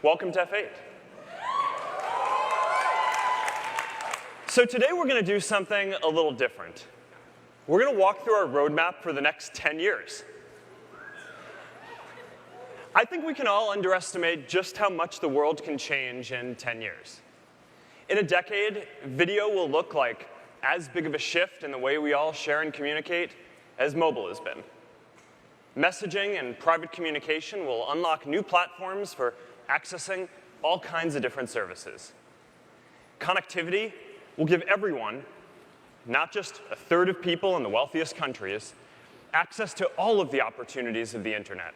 Welcome to F8. So today we're going to do something a little different. We're going to walk through our roadmap for the next 10 years. I think we can all underestimate just how much the world can change in 10 years. In a decade, video will look like as big of a shift in the way we all share and communicate as mobile has been. Messaging and private communication will unlock new platforms for accessing all kinds of different services. Connectivity will give everyone, not just a third of people in the wealthiest countries, access to all of the opportunities of the internet,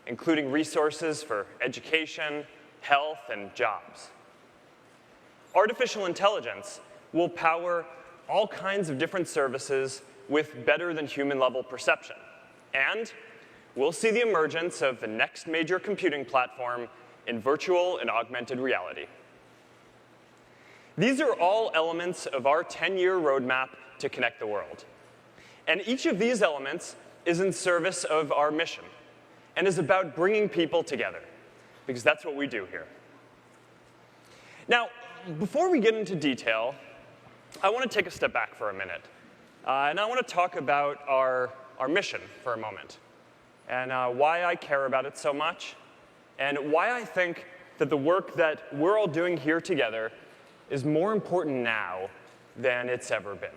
including resources for education, health, and jobs. Artificial intelligence will power all kinds of different services with better than human-level perception. And we'll see the emergence of the next major computing platform in virtual and augmented reality. These are all elements of our 10-year roadmap to connect the world. And each of these elements is in service of our mission and is about bringing people together, because that's what we do here. Now, before we get into detail, I want to take a step back for a minute. And I want to talk about our mission for a moment, and why I care about it so much, and why I think that the work that we're all doing here together is more important now than it's ever been.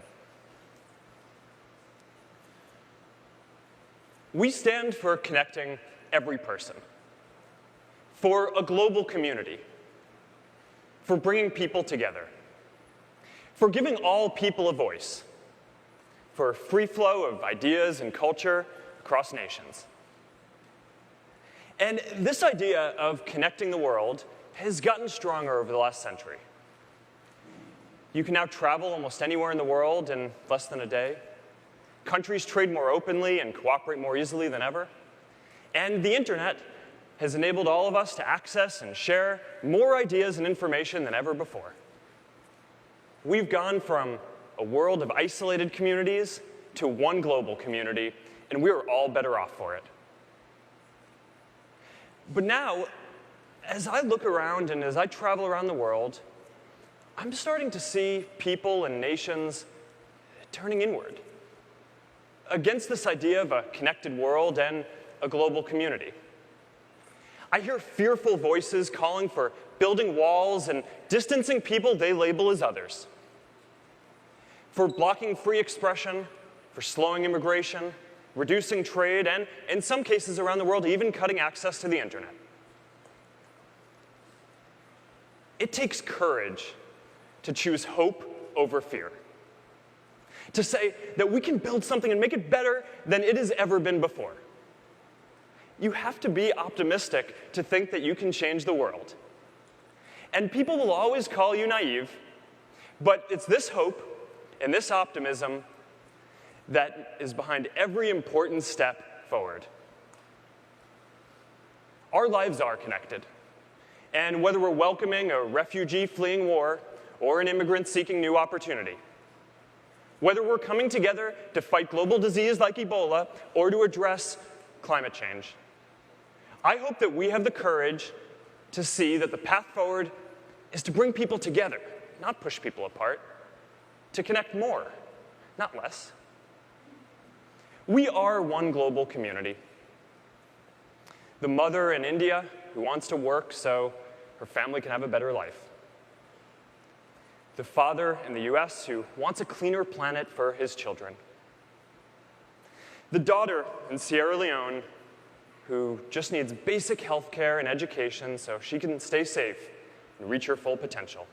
We stand for connecting every person, for a global community, for bringing people together, for giving all people a voice, for a free flow of ideas and culture across nations. And this idea of connecting the world has gotten stronger over the last century. You can now travel almost anywhere in the world in less than a day. Countries trade more openly and cooperate more easily than ever. And the internet has enabled all of us to access and share more ideas and information than ever before. We've gone from a world of isolated communities to one global community, and we are all better off for it. But now, as I look around and as I travel around the world, I'm starting to see people and nations turning inward against this idea of a connected world and a global community. I hear fearful voices calling for building walls and distancing people they label as others, for blocking free expression, for slowing immigration, reducing trade, and in some cases around the world, even cutting access to the internet. It takes courage to choose hope over fear, to say that we can build something and make it better than it has ever been before. You have to be optimistic to think that you can change the world. And people will always call you naive, but it's this hope and this optimism that is behind every important step forward. Our lives are connected. And whether we're welcoming a refugee fleeing war or an immigrant seeking new opportunity, whether we're coming together to fight global disease like Ebola or to address climate change, I hope that we have the courage to see that the path forward is to bring people together, not push people apart, to connect more, not less. We are one global community. The mother in India who wants to work so her family can have a better life. The father in the US who wants a cleaner planet for his children. The daughter in Sierra Leone who just needs basic health care and education so she can stay safe and reach her full potential.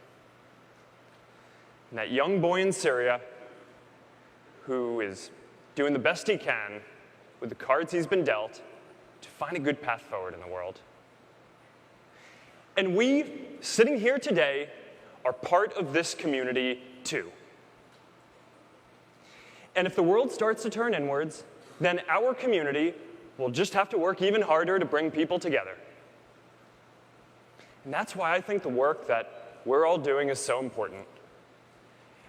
And that young boy in Syria who is doing the best he can with the cards he's been dealt to find a good path forward in the world. And we, sitting here today, are part of this community too. And if the world starts to turn inwards, then our community will just have to work even harder to bring people together. And that's why I think the work that we're all doing is so important.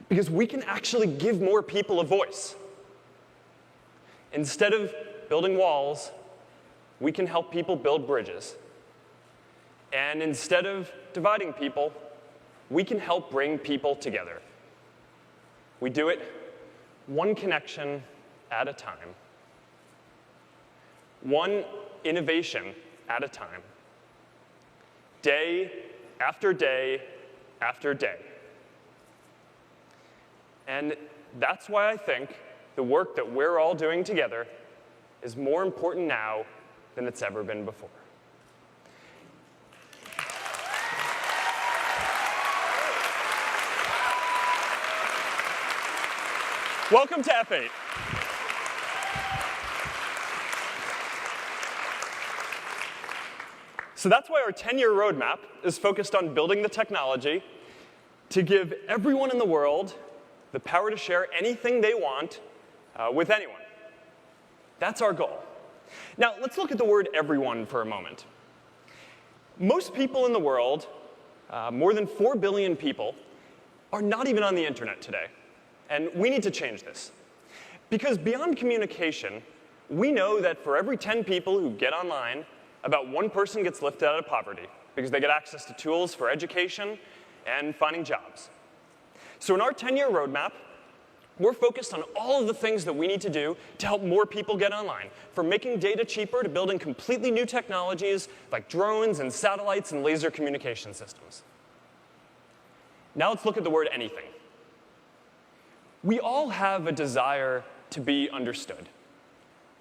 Because we can actually give more people a voice. Instead of building walls, we can help people build bridges. And instead of dividing people, we can help bring people together. We do it one connection at a time. One innovation at a time. Day after day after day. And that's why I think the work that we're all doing together is more important now than it's ever been before. Welcome to F8. So that's why our 10-year roadmap is focused on building the technology to give everyone in the world the power to share anything they want with anyone. That's our goal. Now, let's look at the word everyone for a moment. Most people in the world, more than 4 billion people, are not even on the internet today. And we need to change this. Because beyond communication, we know that for every 10 people who get online, about 1 person gets lifted out of poverty because they get access to tools for education and finding jobs. So in our 10-year roadmap, we're focused on all of the things that we need to do to help more people get online, from making data cheaper to building completely new technologies like drones and satellites and laser communication systems. Now let's look at the word anything. We all have a desire to be understood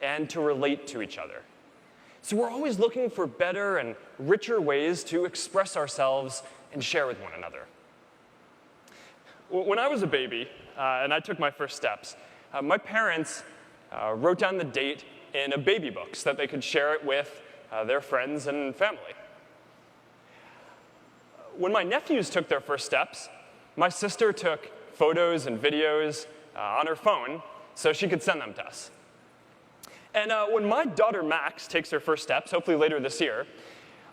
and to relate to each other. So we're always looking for better and richer ways to express ourselves and share with one another. When I was a baby and I took my first steps, my parents wrote down the date in a baby book so that they could share it with their friends and family. When my nephews took their first steps, my sister took photos and videos on her phone so she could send them to us. And when my daughter Max takes her first steps, hopefully later this year,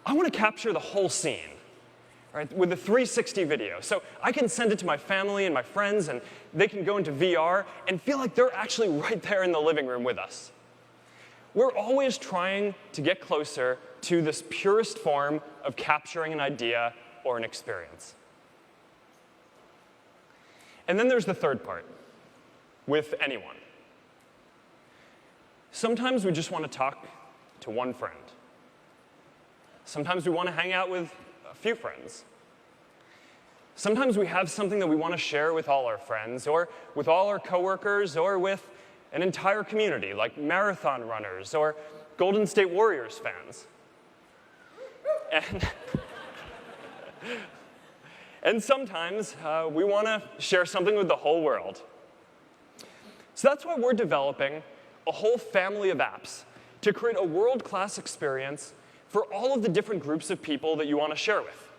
I want to capture the whole scene, right, with a 360 video. So I can send it to my family and my friends, and they can go into VR and feel like they're actually right there in the living room with us. We're always trying to get closer to this purest form of capturing an idea or an experience. And then there's the third part, with anyone. Sometimes we just want to talk to one friend. Sometimes we want to hang out with a few friends. Sometimes we have something that we want to share with all our friends, or with all our coworkers, or with an entire community, like marathon runners or Golden State Warriors fans. And sometimes we want to share something with the whole world. So that's why we're developing a whole family of apps to create a world-class experience for all of the different groups of people that you want to share with.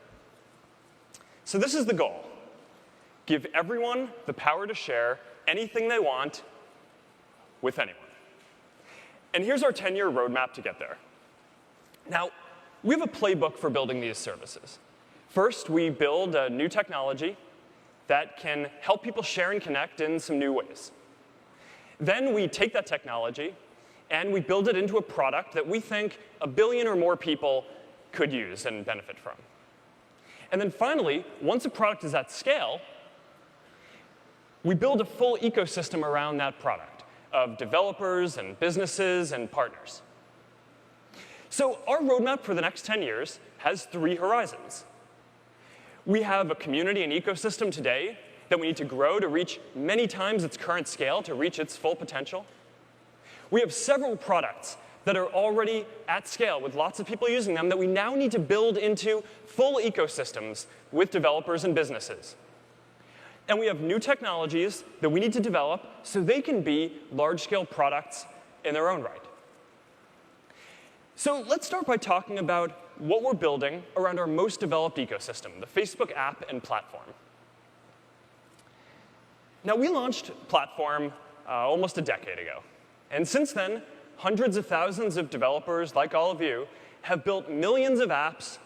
So this is the goal. Give everyone the power to share anything they want with anyone. And here's our 10-year roadmap to get there. Now, we have a playbook for building these services. First, we build a new technology that can help people share and connect in some new ways. Then we take that technology and we build it into a product that we think 1 billion or more people could use and benefit from. And then finally, once a product is at scale, we build a full ecosystem around that product of developers and businesses and partners. So our roadmap for the next 10 years has 3 horizons. We have a community and ecosystem today that we need to grow to reach many times its current scale to reach its full potential. We have several products that are already at scale with lots of people using them that we now need to build into full ecosystems with developers and businesses. And we have new technologies that we need to develop so they can be large-scale products in their own right. So let's start by talking about what we're building around our most developed ecosystem, the Facebook app and platform. Now, we launched Platform almost a decade ago. And since then, hundreds of thousands of developers, like all of you, have built millions of apps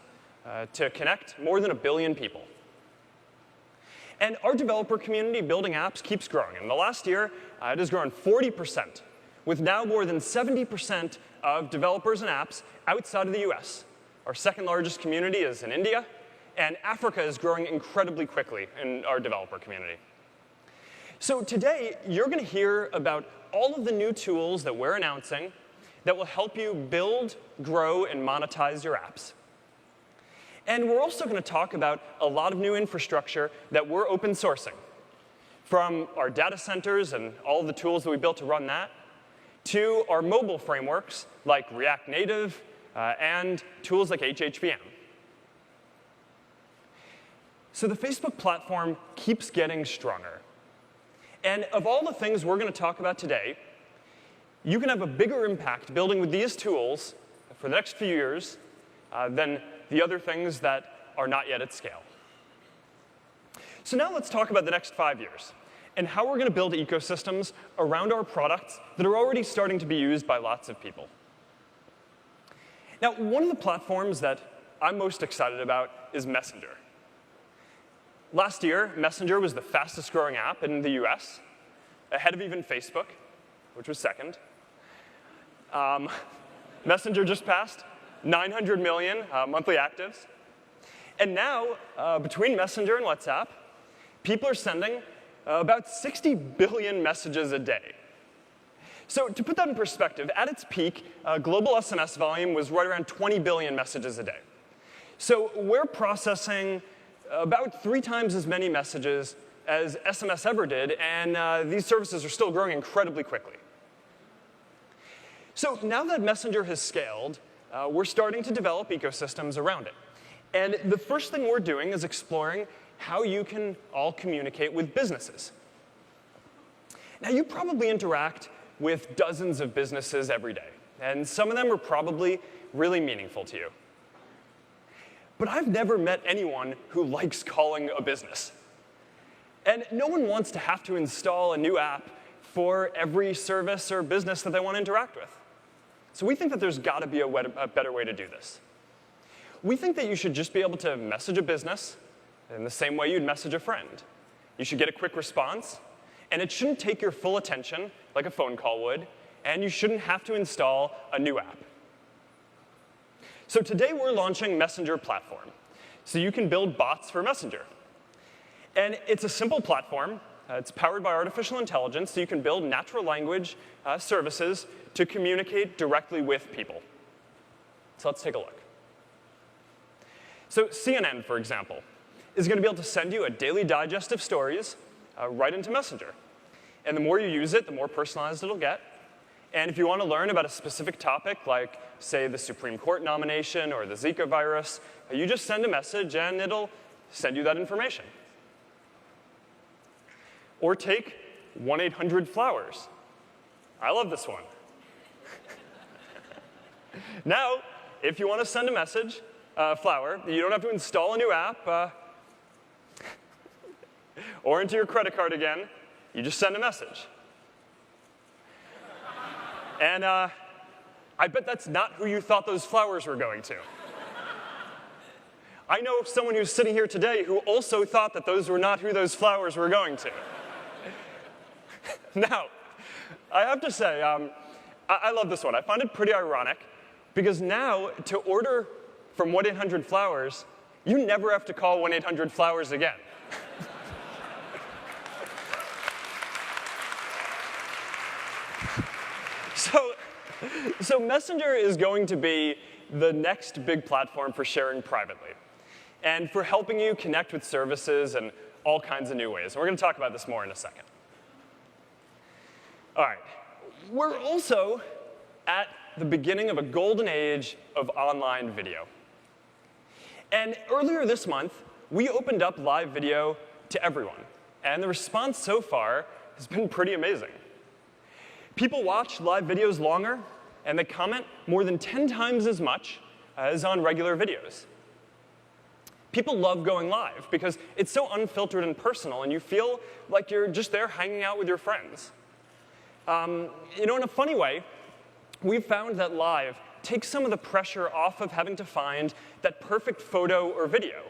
to connect more than 1 billion people. And our developer community building apps keeps growing. In the last year, it has grown 40%, with now more than 70% of developers and apps outside of the US. Our second largest community is in India, and Africa is growing incredibly quickly in our developer community. So today, you're going to hear about all of the new tools that we're announcing that will help you build, grow, and monetize your apps. And we're also going to talk about a lot of new infrastructure that we're open sourcing, from our data centers and all of the tools that we built to run that, to our mobile frameworks like React Native and tools like HHVM. So the Facebook platform keeps getting stronger. And of all the things we're going to talk about today, you can have a bigger impact building with these tools for the next few years than the other things that are not yet at scale. So now let's talk about the next 5 years and how we're going to build ecosystems around our products that are already starting to be used by lots of people. Now, one of the platforms that I'm most excited about is Messenger. Last year, Messenger was the fastest growing app in the US, ahead of even Facebook, which was second. Messenger just passed 900 million monthly actives. And now, between Messenger and WhatsApp, people are sending about 60 billion messages a day. So to put that in perspective, at its peak, global SMS volume was right around 20 billion messages a day. So we're processing about 3 times as many messages as SMS ever did, and these services are still growing incredibly quickly. So now that Messenger has scaled, we're starting to develop ecosystems around it. And the first thing we're doing is exploring how you can all communicate with businesses. Now, you probably interact with dozens of businesses every day, and some of them are probably really meaningful to you. But I've never met anyone who likes calling a business. And no one wants to have to install a new app for every service or business that they want to interact with. So we think that there's got to be a better way to do this. We think that you should just be able to message a business in the same way you'd message a friend. You should get a quick response, and it shouldn't take your full attention like a phone call would, and you shouldn't have to install a new app. So today we're launching Messenger Platform, so you can build bots for Messenger. And it's a simple platform. It's powered by artificial intelligence, so you can build natural language services to communicate directly with people. So let's take a look. So CNN, for example, is going to be able to send you a daily digest of stories right into Messenger. And the more you use it, the more personalized it'll get. And if you want to learn about a specific topic, like, say, the Supreme Court nomination or the Zika virus, you just send a message, and it'll send you that information. Or take 1-800-Flowers. I love this one. Now, if you want to send a message, flower, you don't have to install a new app or enter your credit card again. You just send a message. And I bet that's not who you thought those flowers were going to. I know someone who's sitting here today who also thought that those were not who those flowers were going to. Now, I have to say, I love this one. I find it pretty ironic, because now, to order from 1-800-Flowers, you never have to call 1-800-Flowers again. So Messenger is going to be the next big platform for sharing privately and for helping you connect with services in all kinds of new ways. And we're going to talk about this more in a second. All right. We're also at the beginning of a golden age of online video. And earlier this month, we opened up live video to everyone. And the response so far has been pretty amazing. People watch live videos longer, and they comment more than 10 times as much as on regular videos. People love going live because it's so unfiltered and personal, and you feel like you're just there hanging out with your friends. In a funny way, we've found that live takes some of the pressure off of having to find that perfect photo or video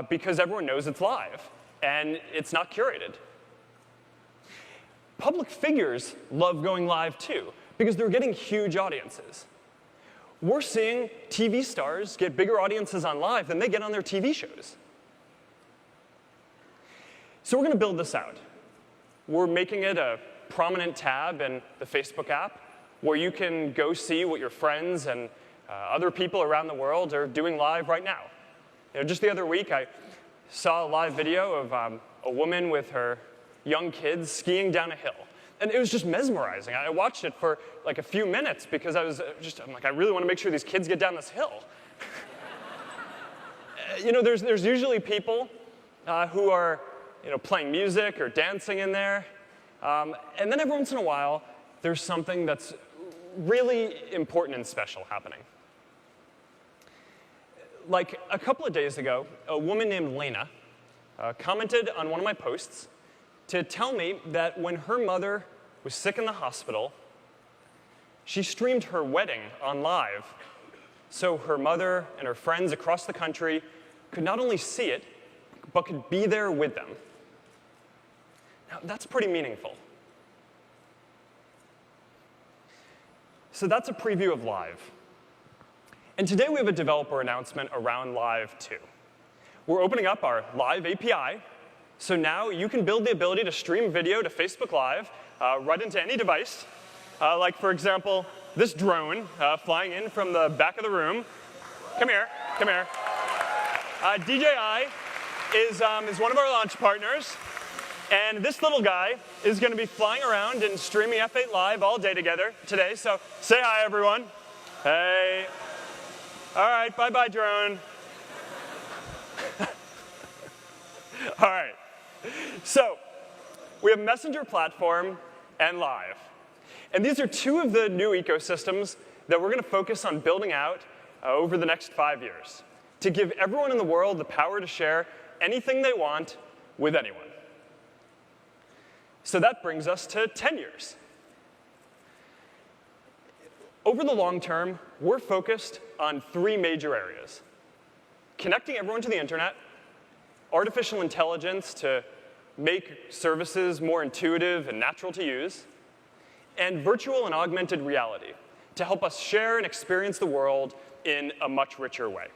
because everyone knows it's live, and it's not curated. Public figures love going live, too, because they're getting huge audiences. we're seeing TV stars get bigger audiences on live than they get on their TV shows. So we're going to build this out. We're making it a prominent tab in the Facebook app where you can go see what your friends and other people around the world are doing live right now. Just the other week, I saw a live video of a woman with her young kids skiing down a hill. And it was just mesmerizing. I watched it for like a few minutes because I'm like, I really want to make sure these kids get down this hill. There's usually people who are playing music or dancing in there. And then every once in a while, there's something that's really important and special happening. Like a couple of days ago, a woman named Lena commented on one of my posts to tell me that when her mother was sick in the hospital, she streamed her wedding on live so her mother and her friends across the country could not only see it, but could be there with them. Now, that's pretty meaningful. So that's a preview of Live. And today we have a developer announcement around Live 2. We're opening up our Live API, so now you can build the ability to stream video to Facebook Live right into any device. Like, for example, this drone flying in from the back of the room. Come here, come here. DJI is one of our launch partners. And this little guy is going to be flying around and streaming F8 Live all day today. So say hi, everyone. Hey. All right, bye-bye, drone. All right. So we have Messenger Platform and Live. And these are two of the new ecosystems that we're going to focus on building out over the next 5 years to give everyone in the world the power to share anything they want with anyone. So that brings us to 10 years. Over the long term, we're focused on 3 major areas: connecting everyone to the internet, artificial intelligence to make services more intuitive and natural to use, and virtual and augmented reality to help us share and experience the world in a much richer way.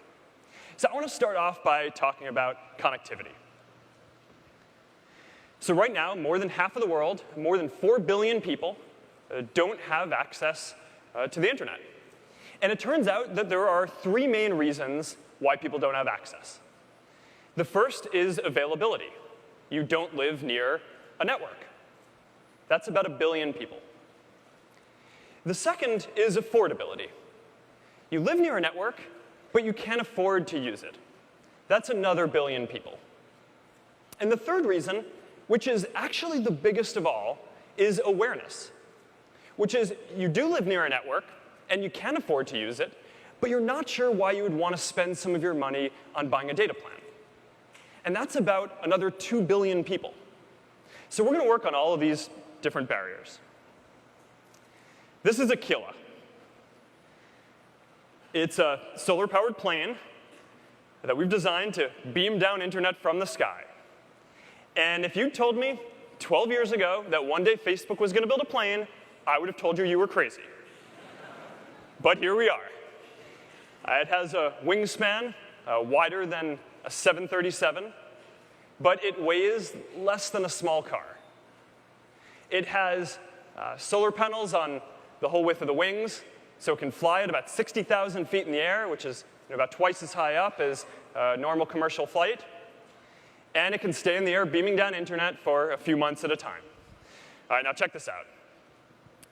So I want to start off by talking about connectivity. So right now, more than half of the world, more than 4 billion people, don't have access to the internet. And it turns out that there are 3 main reasons why people don't have access. The first is availability. You don't live near a network. That's about 1 billion people. The second is affordability. You live near a network, but you can't afford to use it. That's another 1 billion people. And the third reason, which is actually the biggest of all, is awareness, which is you do live near a network, and you can afford to use it, but you're not sure why you would want to spend some of your money on buying a data plan. And that's about another 2 billion people. So we're going to work on all of these different barriers. This is Aquila. It's a solar-powered plane that we've designed to beam down internet from the sky. And if you told me 12 years ago that one day Facebook was going to build a plane, I would have told you you were crazy. But here we are. It has a wingspan wider than a 737, but it weighs less than a small car. It has solar panels on the whole width of the wings, so it can fly at about 60,000 feet in the air, which is about twice as high up as a normal commercial flight. And it can stay in the air beaming down internet for a few months at a time. All right, now check this out.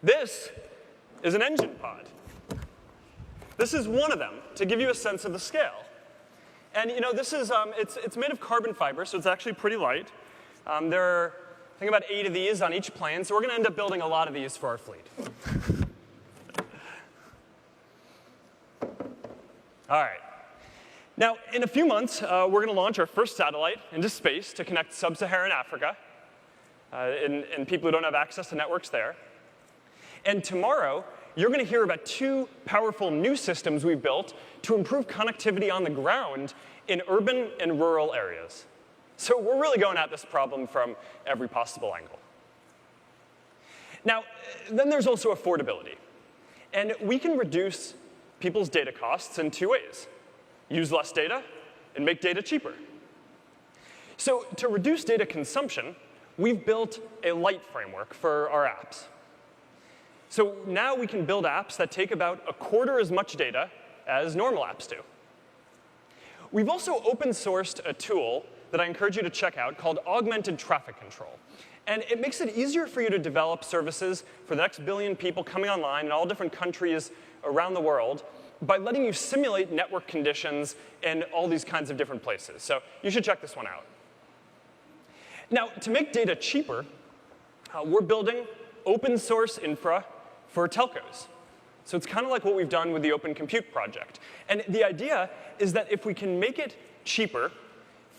This is an engine pod. This is one of them, to give you a sense of the scale. And this is, it's made of carbon fiber, so it's actually pretty light. There are, I think, about 8 of these on each plane, so we're going to end up building a lot of these for our fleet. All right. Now, in a few months, we're going to launch our first satellite into space to connect sub-Saharan Africa and people who don't have access to networks there. And tomorrow, you're going to hear about 2 powerful new systems we built to improve connectivity on the ground in urban and rural areas. So we're really going at this problem from every possible angle. Now, then there's also affordability. And we can reduce people's data costs in two ways: use less data and make data cheaper. So to reduce data consumption, we've built a light framework for our apps. So now we can build apps that take about a quarter as much data as normal apps do. We've also open sourced a tool that I encourage you to check out called Augmented Traffic Control. And it makes it easier for you to develop services for the next billion people coming online in all different countries around the world by letting you simulate network conditions in all these kinds of different places. So you should check this one out. Now, to make data cheaper, we're building open source infra for telcos. So it's kind of like what we've done with the Open Compute project. And the idea is that if we can make it cheaper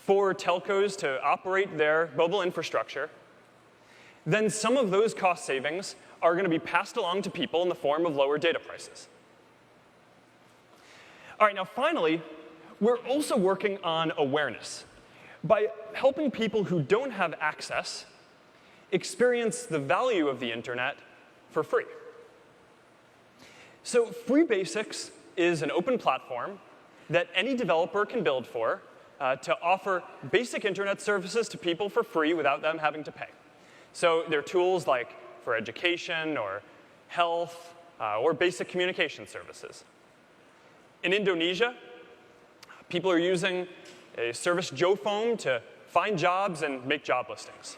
for telcos to operate their mobile infrastructure, then some of those cost savings are going to be passed along to people in the form of lower data prices. All right, now finally, we're also working on awareness by helping people who don't have access experience the value of the internet for free. So Free Basics is an open platform that any developer can build for to offer basic internet services to people for free without them having to pay. So there are tools like for education or health or basic communication services. In Indonesia, people are using a service JoPhone to find jobs and make job listings.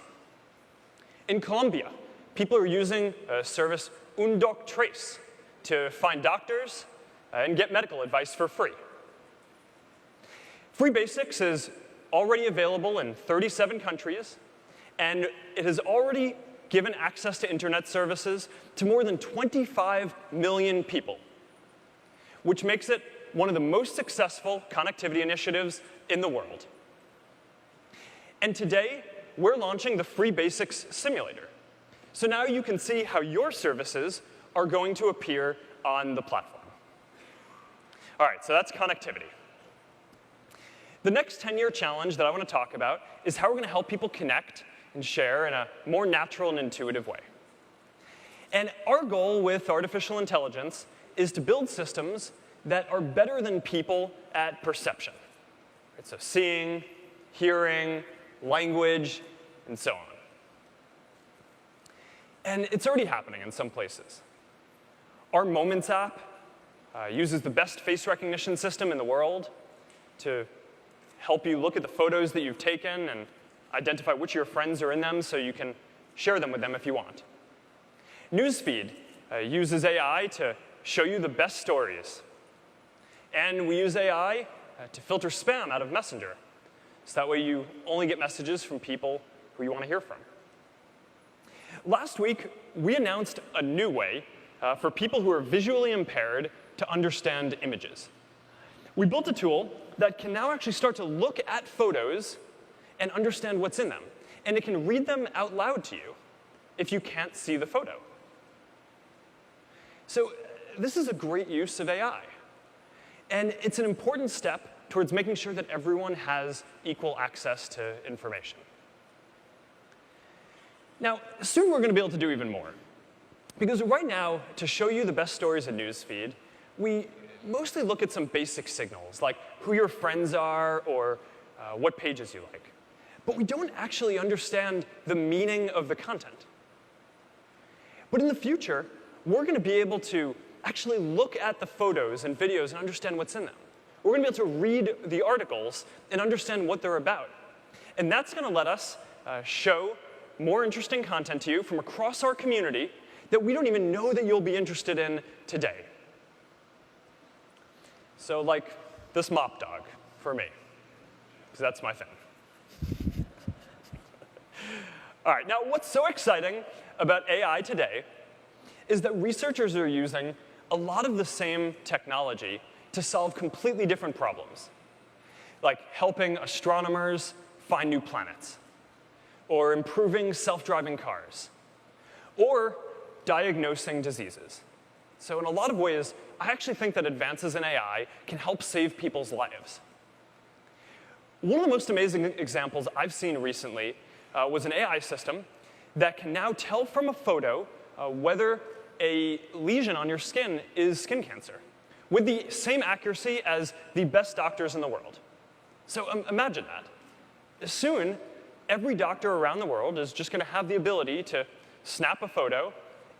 In Colombia, people are using a service Undoc Trace to find doctors and get medical advice for free. Free Basics is already available in 37 countries, and it has already given access to internet services to more than 25 million people, which makes it one of the most successful connectivity initiatives in the world. And today, we're launching the Free Basics Simulator. So now you can see how your services are going to appear on the platform. All right, so that's connectivity. The next 10-year challenge that I want to talk about is how we're going to help people connect and share in a more natural and intuitive way. And our goal with artificial intelligence is to build systems that are better than people at perception. So seeing, hearing, language, and so on. And it's already happening in some places. Our Moments app uses the best face recognition system in the world to help you look at the photos that you've taken and identify which of your friends are in them so you can share them with them if you want. Newsfeed uses AI to show you the best stories. And we use AI to filter spam out of Messenger. So that way you only get messages from people who you want to hear from. Last week, we announced a new way for people who are visually impaired to understand images. We built a tool that can now actually start to look at photos and understand what's in them. And it can read them out loud to you if you can't see the photo. So this is a great use of AI. And it's an important step towards making sure that everyone has equal access to information. Now, soon we're going to be able to do even more. Because right now, to show you the best stories in Newsfeed, we mostly look at some basic signals, like who your friends are or what pages you like. But we don't actually understand the meaning of the content. But in the future, we're going to be able to actually look at the photos and videos and understand what's in them. We're going to be able to read the articles and understand what they're about. And that's going to let us show more interesting content to you from across our community that we don't even know that you'll be interested in today. So like this mop dog for me, because that's my thing. All right, now what's so exciting about AI today is that researchers are using a lot of the same technology to solve completely different problems, like helping astronomers find new planets, or improving self-driving cars, or diagnosing diseases. So in a lot of ways, I actually think that advances in AI can help save people's lives. One of the most amazing examples I've seen recently was an AI system that can now tell from a photo whether a lesion on your skin is skin cancer, with the same accuracy as the best doctors in the world. So imagine that. Soon, every doctor around the world is just going to have the ability to snap a photo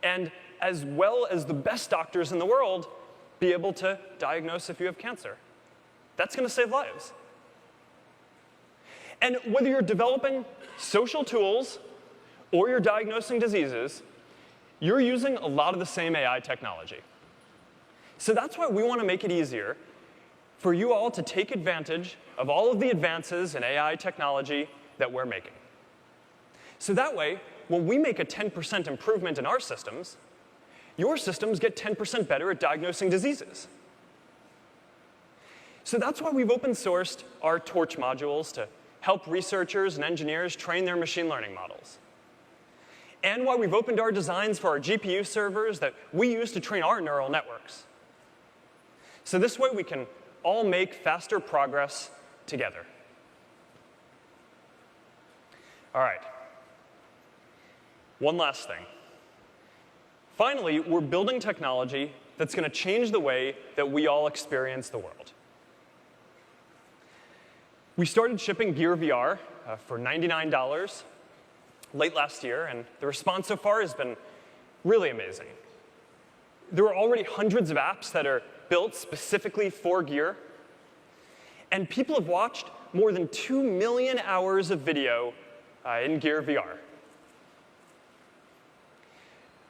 and, as well as the best doctors in the world, be able to diagnose if you have cancer. That's going to save lives. And whether you're developing social tools or you're diagnosing diseases, you're using a lot of the same AI technology. So that's why we want to make it easier for you all to take advantage of all of the advances in AI technology that we're making. So that way, when we make a 10% improvement in our systems, your systems get 10% better at diagnosing diseases. So that's why we've open sourced our Torch modules to help researchers and engineers train their machine learning models. And why we've opened our designs for our GPU servers that we use to train our neural networks. So this way we can all make faster progress together. All right. One last thing. Finally, we're building technology that's going to change the way that we all experience the world. We started shipping Gear VR for $99 late last year, and the response so far has been really amazing. There are already hundreds of apps that are built specifically for Gear, and people have watched more than 2 million hours of video in Gear VR.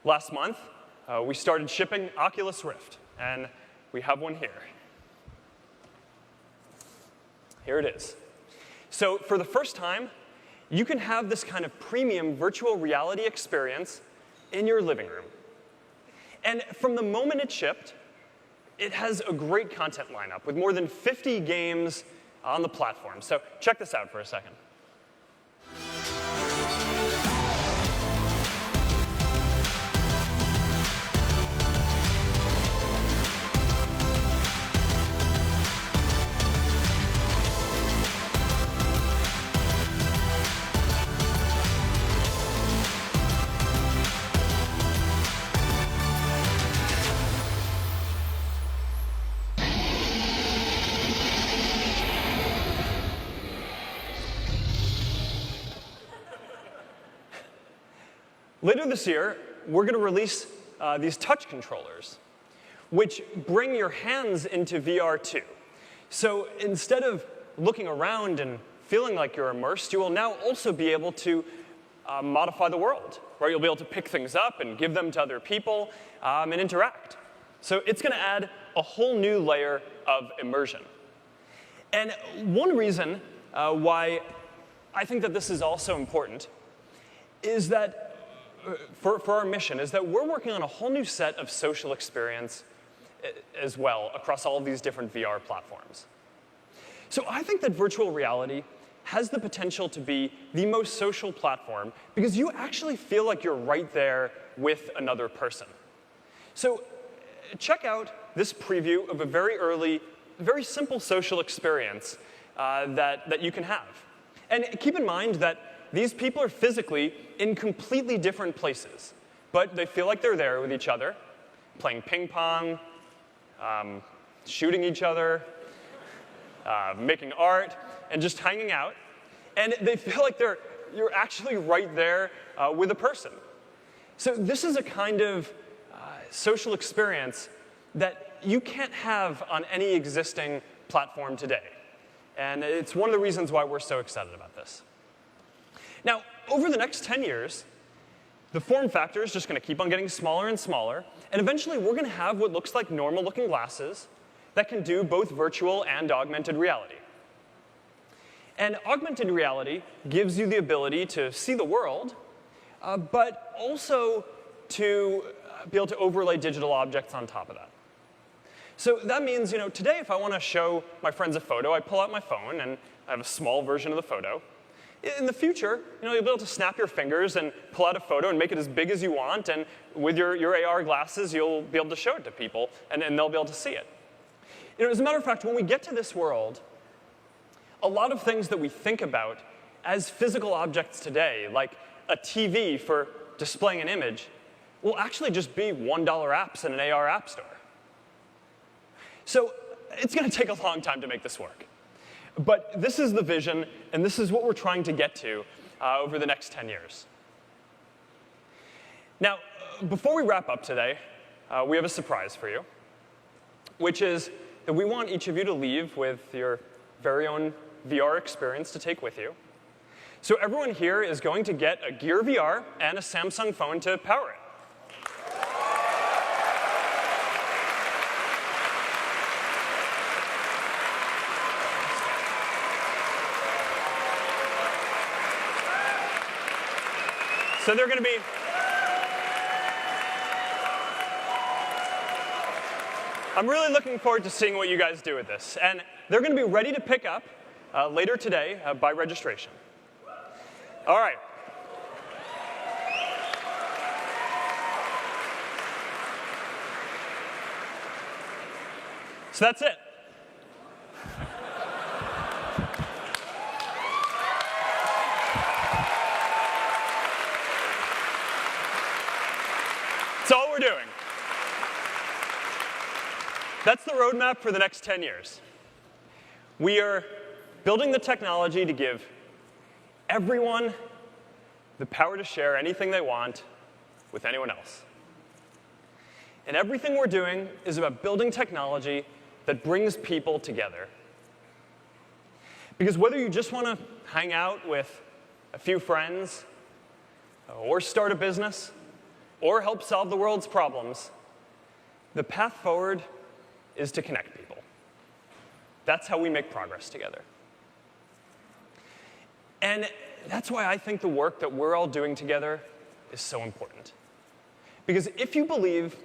Last month, we started shipping Oculus Rift, and we have one here. Here it is. So for the first time, you can have this kind of premium virtual reality experience in your living room. And from the moment it shipped, it has a great content lineup with more than 50 games on the platform. So check this out for a second. Later this year, we're going to release these touch controllers, which bring your hands into VR too. So instead of looking around and feeling like you're immersed, you will now also be able to modify the world, right? You'll be able to pick things up and give them to other people and interact. So it's going to add a whole new layer of immersion. And one reason why I think that this is also important is that for our mission is that we're working on a whole new set of social experience as well across all of these different VR platforms. So I think that virtual reality has the potential to be the most social platform because you actually feel like you're right there with another person. So check out this preview of a very early, very simple social experience that you can have. And keep in mind that these people are physically in completely different places, but they feel like they're there with each other, playing ping pong, shooting each other, making art, and just hanging out. And they feel like you're actually right there with a person. So this is a kind of social experience that you can't have on any existing platform today. And it's one of the reasons why we're so excited about this. Now, over the next 10 years, the form factor is just going to keep on getting smaller and smaller, and eventually we're going to have what looks like normal-looking glasses that can do both virtual and augmented reality. And augmented reality gives you the ability to see the world, but also to be able to overlay digital objects on top of that. So that means, today if I want to show my friends a photo, I pull out my phone and I have a small version of the photo. In the future, you'll be able to snap your fingers and pull out a photo and make it as big as you want, and with your AR glasses, you'll be able to show it to people, and they'll be able to see it. As a matter of fact, when we get to this world, a lot of things that we think about as physical objects today, like a TV for displaying an image, will actually just be $1 apps in an AR app store. So it's going to take a long time to make this work. But this is the vision, and this is what we're trying to get to over the next 10 years. Now, before we wrap up today, we have a surprise for you, which is that we want each of you to leave with your very own VR experience to take with you. So everyone here is going to get a Gear VR and a Samsung phone to power it. So they're going to be I'm really looking forward to seeing what you guys do with this. And they're going to be ready to pick up later today by registration. All right. So that's it. That's all we're doing. That's the roadmap for the next 10 years. We are building the technology to give everyone the power to share anything they want with anyone else. And everything we're doing is about building technology that brings people together. Because whether you just want to hang out with a few friends, or start a business, or help solve the world's problems, the path forward is to connect people. That's how we make progress together. And that's why I think the work that we're all doing together is so important. Because if you believe,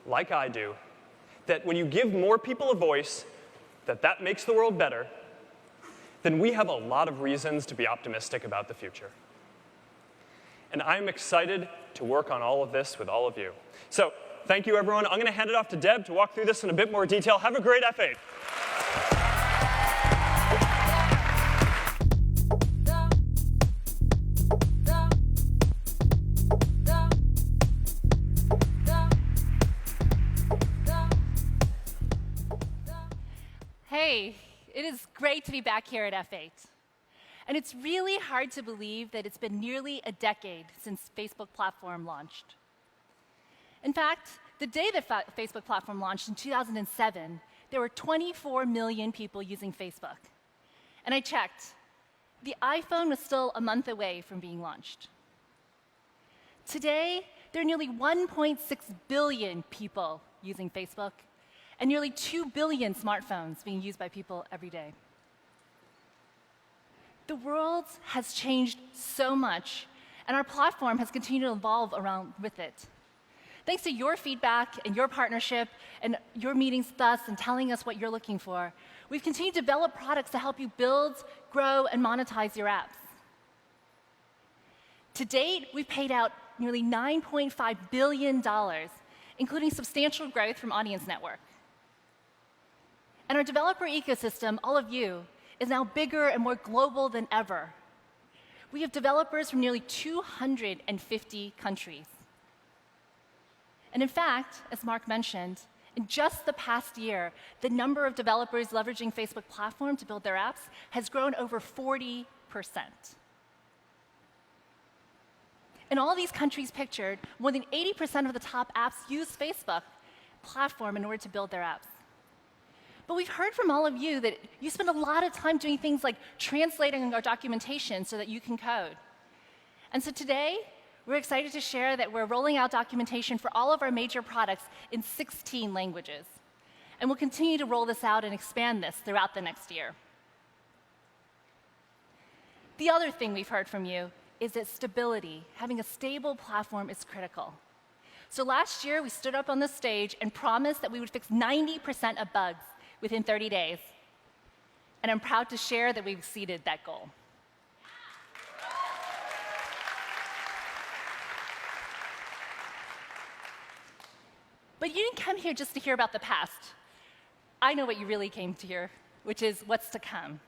like I do, that when you give more people a voice, that makes the world better, then we have a lot of reasons to be optimistic about the future. And I'm excited to work on all of this with all of you. So thank you, everyone. I'm going to hand it off to Deb to walk through this in a bit more detail. Have a great F8. Hey, it is great to be back here at F8. And it's really hard to believe that it's been nearly a decade since Facebook platform launched. In fact, the day that Facebook platform launched in 2007, there were 24 million people using Facebook. And I checked. The iPhone was still a month away from being launched. Today, there are nearly 1.6 billion people using Facebook, and nearly 2 billion smartphones being used by people every day. The world has changed so much, and our platform has continued to evolve around with it. Thanks to your feedback and your partnership and your meetings with us and telling us what you're looking for, we've continued to develop products to help you build, grow, and monetize your apps. To date, we've paid out nearly $9.5 billion, including substantial growth from Audience Network. And our developer ecosystem, all of you, is now bigger and more global than ever. We have developers from nearly 250 countries. And in fact, as Mark mentioned, in just the past year, the number of developers leveraging Facebook platform to build their apps has grown over 40%. In all these countries pictured, more than 80% of the top apps use Facebook platform in order to build their apps. But we've heard from all of you that you spend a lot of time doing things like translating our documentation so that you can code. And so today, we're excited to share that we're rolling out documentation for all of our major products in 16 languages. And we'll continue to roll this out and expand this throughout the next year. The other thing we've heard from you is that stability, having a stable platform, is critical. So last year, we stood up on this stage and promised that we would fix 90% of bugs within 30 days. And I'm proud to share that we've exceeded that goal. But you didn't come here just to hear about the past. I know what you really came to hear, which is what's to come.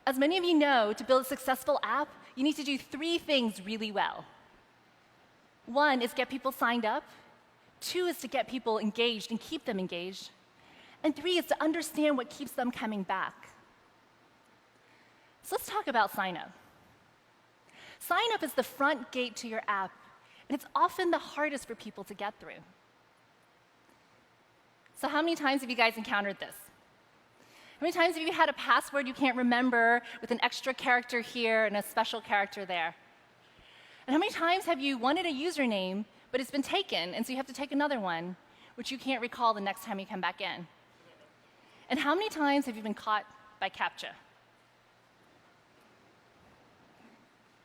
As many of you know, to build a successful app, you need to do 3 things really well. 1 is get people signed up. 2 is to get people engaged and keep them engaged. And 3 is to understand what keeps them coming back. So let's talk about sign up. Sign up is the front gate to your app, and it's often the hardest for people to get through. So how many times have you guys encountered this? How many times have you had a password you can't remember with an extra character here and a special character there? And how many times have you wanted a username, but it's been taken, and so you have to take another one, which you can't recall the next time you come back in? And how many times have you been caught by CAPTCHA?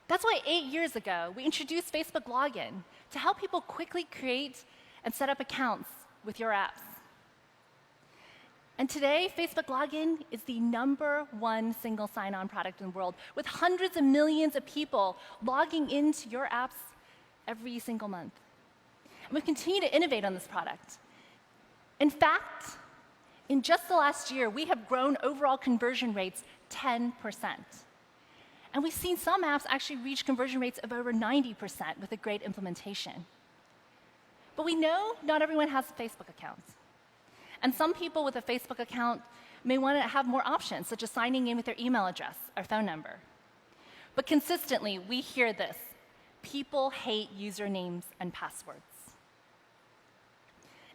That's why 8 years ago, we introduced Facebook Login to help people quickly create and set up accounts with your apps. And today, Facebook Login is the #1 single sign-on product in the world, with hundreds of millions of people logging into your apps every single month. And we continue to innovate on this product. In fact, in just the last year, we have grown overall conversion rates 10%. And we've seen some apps actually reach conversion rates of over 90% with a great implementation. But we know not everyone has a Facebook account. And some people with a Facebook account may want to have more options, such as signing in with their email address or phone number. But consistently, we hear this: people hate usernames and passwords.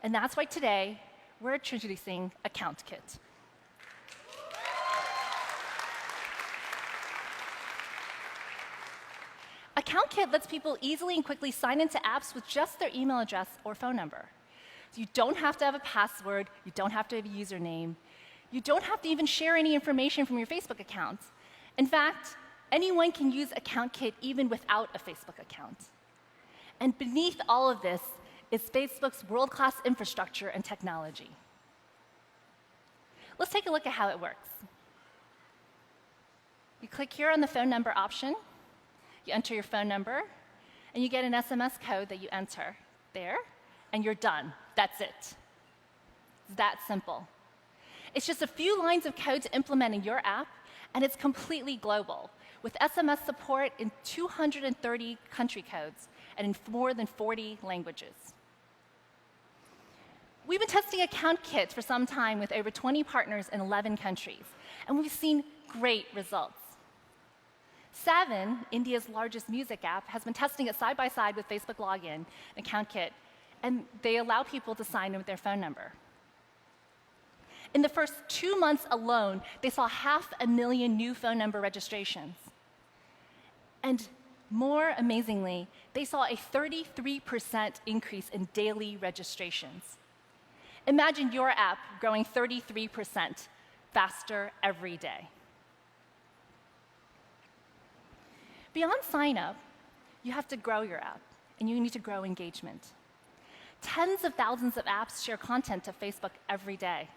And that's why today, we're introducing Account Kit. Account Kit lets people easily and quickly sign into apps with just their email address or phone number. So you don't have to have a password, you don't have to have a username, you don't have to even share any information from your Facebook account. In fact, anyone can use Account Kit even without a Facebook account. And beneath all of this is Facebook's world-class infrastructure and technology. Let's take a look at how it works. You click here on the phone number option, you enter your phone number, and you get an SMS code that you enter there, and you're done. That's it. It's that simple. It's just a few lines of code to implement in your app, and it's completely global, with SMS support in 230 country codes and in more than 40 languages. We've been testing Account Kit for some time with over 20 partners in 11 countries, and we've seen great results. Saavn, India's largest music app, has been testing it side by side with Facebook Login and Account Kit, and they allow people to sign in with their phone number. In the first 2 months alone, they saw 500,000 new phone number registrations. And more amazingly, they saw a 33% increase in daily registrations. Imagine your app growing 33% faster every day. Beyond sign up, you have to grow your app, and you need to grow engagement. Tens of thousands of apps share content to Facebook every day.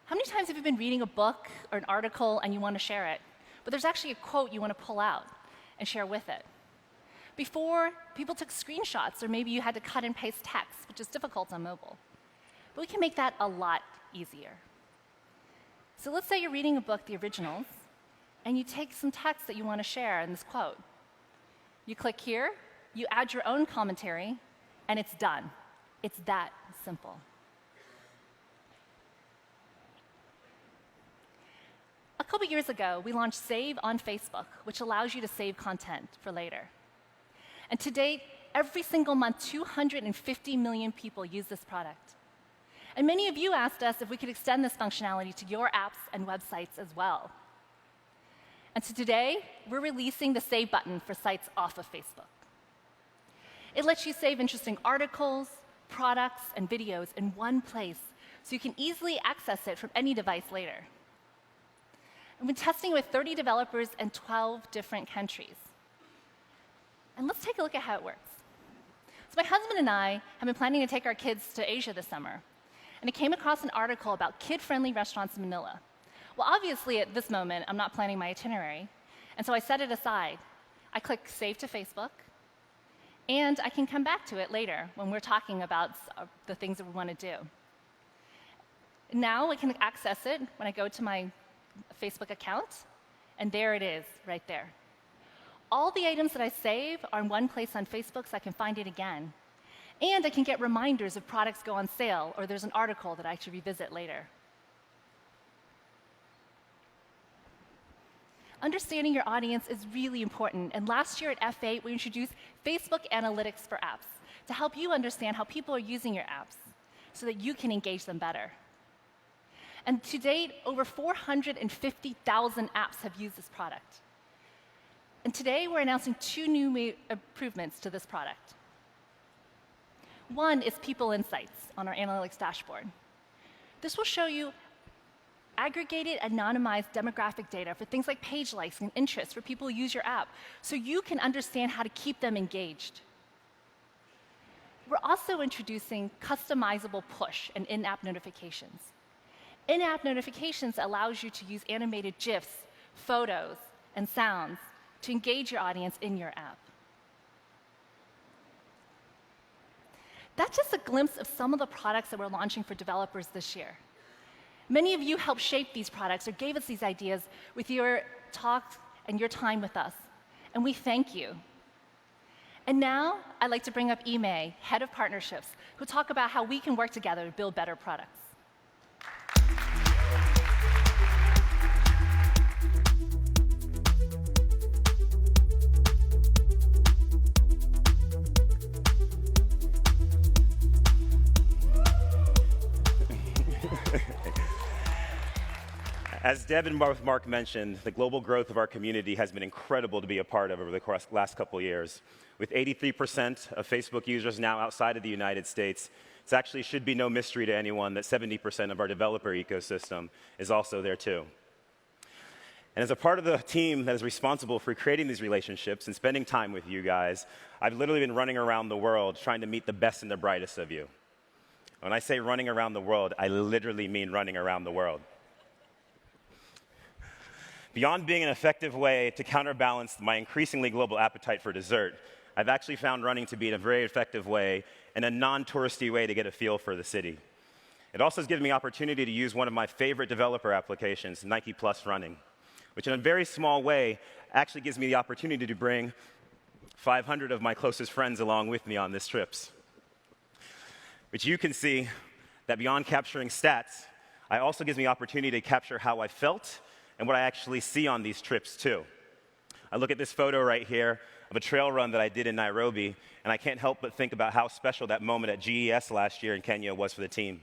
How many times have you been reading a book or an article and you want to share it, but there's actually a quote you want to pull out and share with it? Before, people took screenshots, or maybe you had to cut and paste text, which is difficult on mobile. But we can make that a lot easier. So let's say you're reading a book, the originals, and you take some text that you want to share in this quote. You click here, you add your own commentary, and it's done. It's that simple. A couple years ago, we launched Save on Facebook, which allows you to save content for later. And to date, every single month, 250 million people use this product. And many of you asked us if we could extend this functionality to your apps and websites as well. And so today, we're releasing the Save button for sites off of Facebook. It lets you save interesting articles, products, and videos in one place, so you can easily access it from any device later. We've been testing with 30 developers in 12 different countries. And let's take a look at how it works. So my husband and I have been planning to take our kids to Asia this summer, and I came across an article about kid-friendly restaurants in Manila. Well, obviously, at this moment, I'm not planning my itinerary, and so I set it aside. I click Save to Facebook, and I can come back to it later when we're talking about the things that we want to do. Now I can access it when I go to my Facebook account, and there it is, right there. All the items that I save are in one place on Facebook, so I can find it again. And I can get reminders if products go on sale or there's an article that I should revisit later. Understanding your audience is really important, and last year at F8, we introduced Facebook Analytics for Apps to help you understand how people are using your apps so that you can engage them better. And to date, over 450,000 apps have used this product. And today, we're announcing two new improvements to this product. One is People Insights on our analytics dashboard. This will show you aggregated, anonymized demographic data for things like page likes and interests for people who use your app, so you can understand how to keep them engaged. We're also introducing customizable push and in-app notifications. In-app notifications allows you to use animated GIFs, photos, and sounds to engage your audience in your app. That's just a glimpse of some of the products that we're launching for developers this year. Many of you helped shape these products or gave us these ideas with your talks and your time with us, and we thank you. And now, I'd like to bring up Ime, Head of Partnerships, who'll talk about how we can work together to build better products. As Deb and Mark mentioned, the global growth of our community has been incredible to be a part of over the last couple of years. With 83% of Facebook users now outside of the United States, it actually should be no mystery to anyone that 70% of our developer ecosystem is also there too. And as a part of the team that is responsible for creating these relationships and spending time with you guys, I've literally been running around the world trying to meet the best and the brightest of you. When I say running around the world, I literally mean running around the world. Beyond being an effective way to counterbalance my increasingly global appetite for dessert, I've actually found running to be a very effective way and a non-touristy way to get a feel for the city. It also has given me opportunity to use one of my favorite developer applications, Nike Plus Running, which in a very small way actually gives me the opportunity to bring 500 of my closest friends along with me on these trips. Which you can see that beyond capturing stats, it also gives me the opportunity to capture how I felt and what I actually see on these trips, too. I look at this photo right here of a trail run that I did in Nairobi, and I can't help but think about how special that moment at GES last year in Kenya was for the team.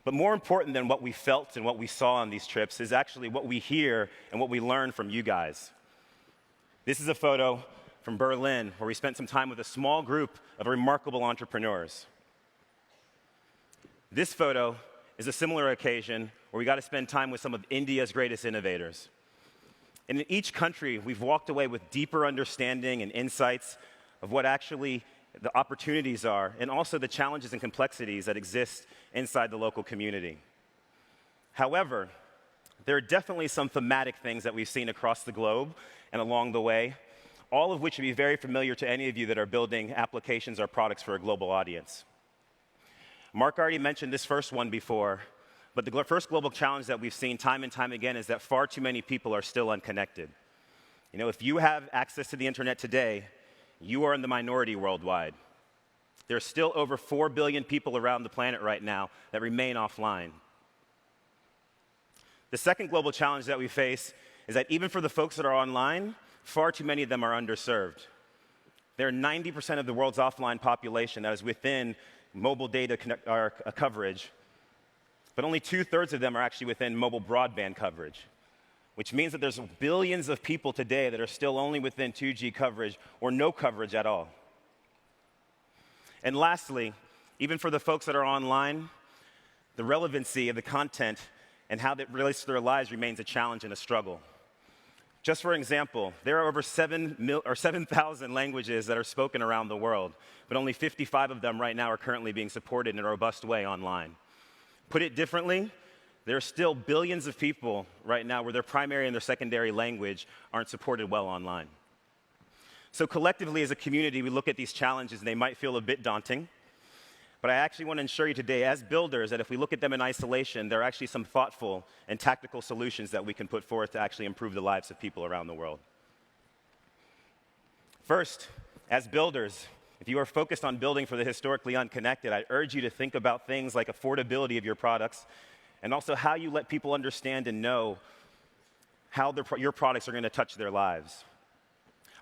But more important than what we felt and what we saw on these trips is actually what we hear and what we learn from you guys. This is a photo from Berlin, where we spent some time with a small group of remarkable entrepreneurs. This photo is a similar occasion where we got to spend time with some of India's greatest innovators. And in each country, we've walked away with deeper understanding and insights of what actually the opportunities are, and also the challenges and complexities that exist inside the local community. However, there are definitely some thematic things that we've seen across the globe and along the way, all of which would be very familiar to any of you that are building applications or products for a global audience. Mark already mentioned this first one before, but the first global challenge that we've seen time and time again is that far too many people are still unconnected. You know, if you have access to the internet today, you are in the minority worldwide. There are still over 4 billion people around the planet right now that remain offline. The second global challenge that we face is that even for the folks that are online, far too many of them are underserved. There are 90% of the world's offline population that is within mobile data coverage, but only 2/3 of them are actually within mobile broadband coverage, which means that there's billions of people today that are still only within 2G coverage or no coverage at all. And lastly, even for the folks that are online, the relevancy of the content and how that relates to their lives remains a challenge and a struggle. Just for example, there are over 7,000 languages that are spoken around the world, but only 55 of them right now are currently being supported in a robust way online. Put it differently, there are still billions of people right now where their primary and their secondary language aren't supported well online. So collectively as a community, we look at these challenges and they might feel a bit daunting, but I actually want to ensure you today as builders that if we look at them in isolation, there are actually some thoughtful and tactical solutions that we can put forth to actually improve the lives of people around the world. First, as builders, If you are focused on building for the historically unconnected, I urge you to think about things like affordability of your products and also how you let people understand and know how your products are going to touch their lives.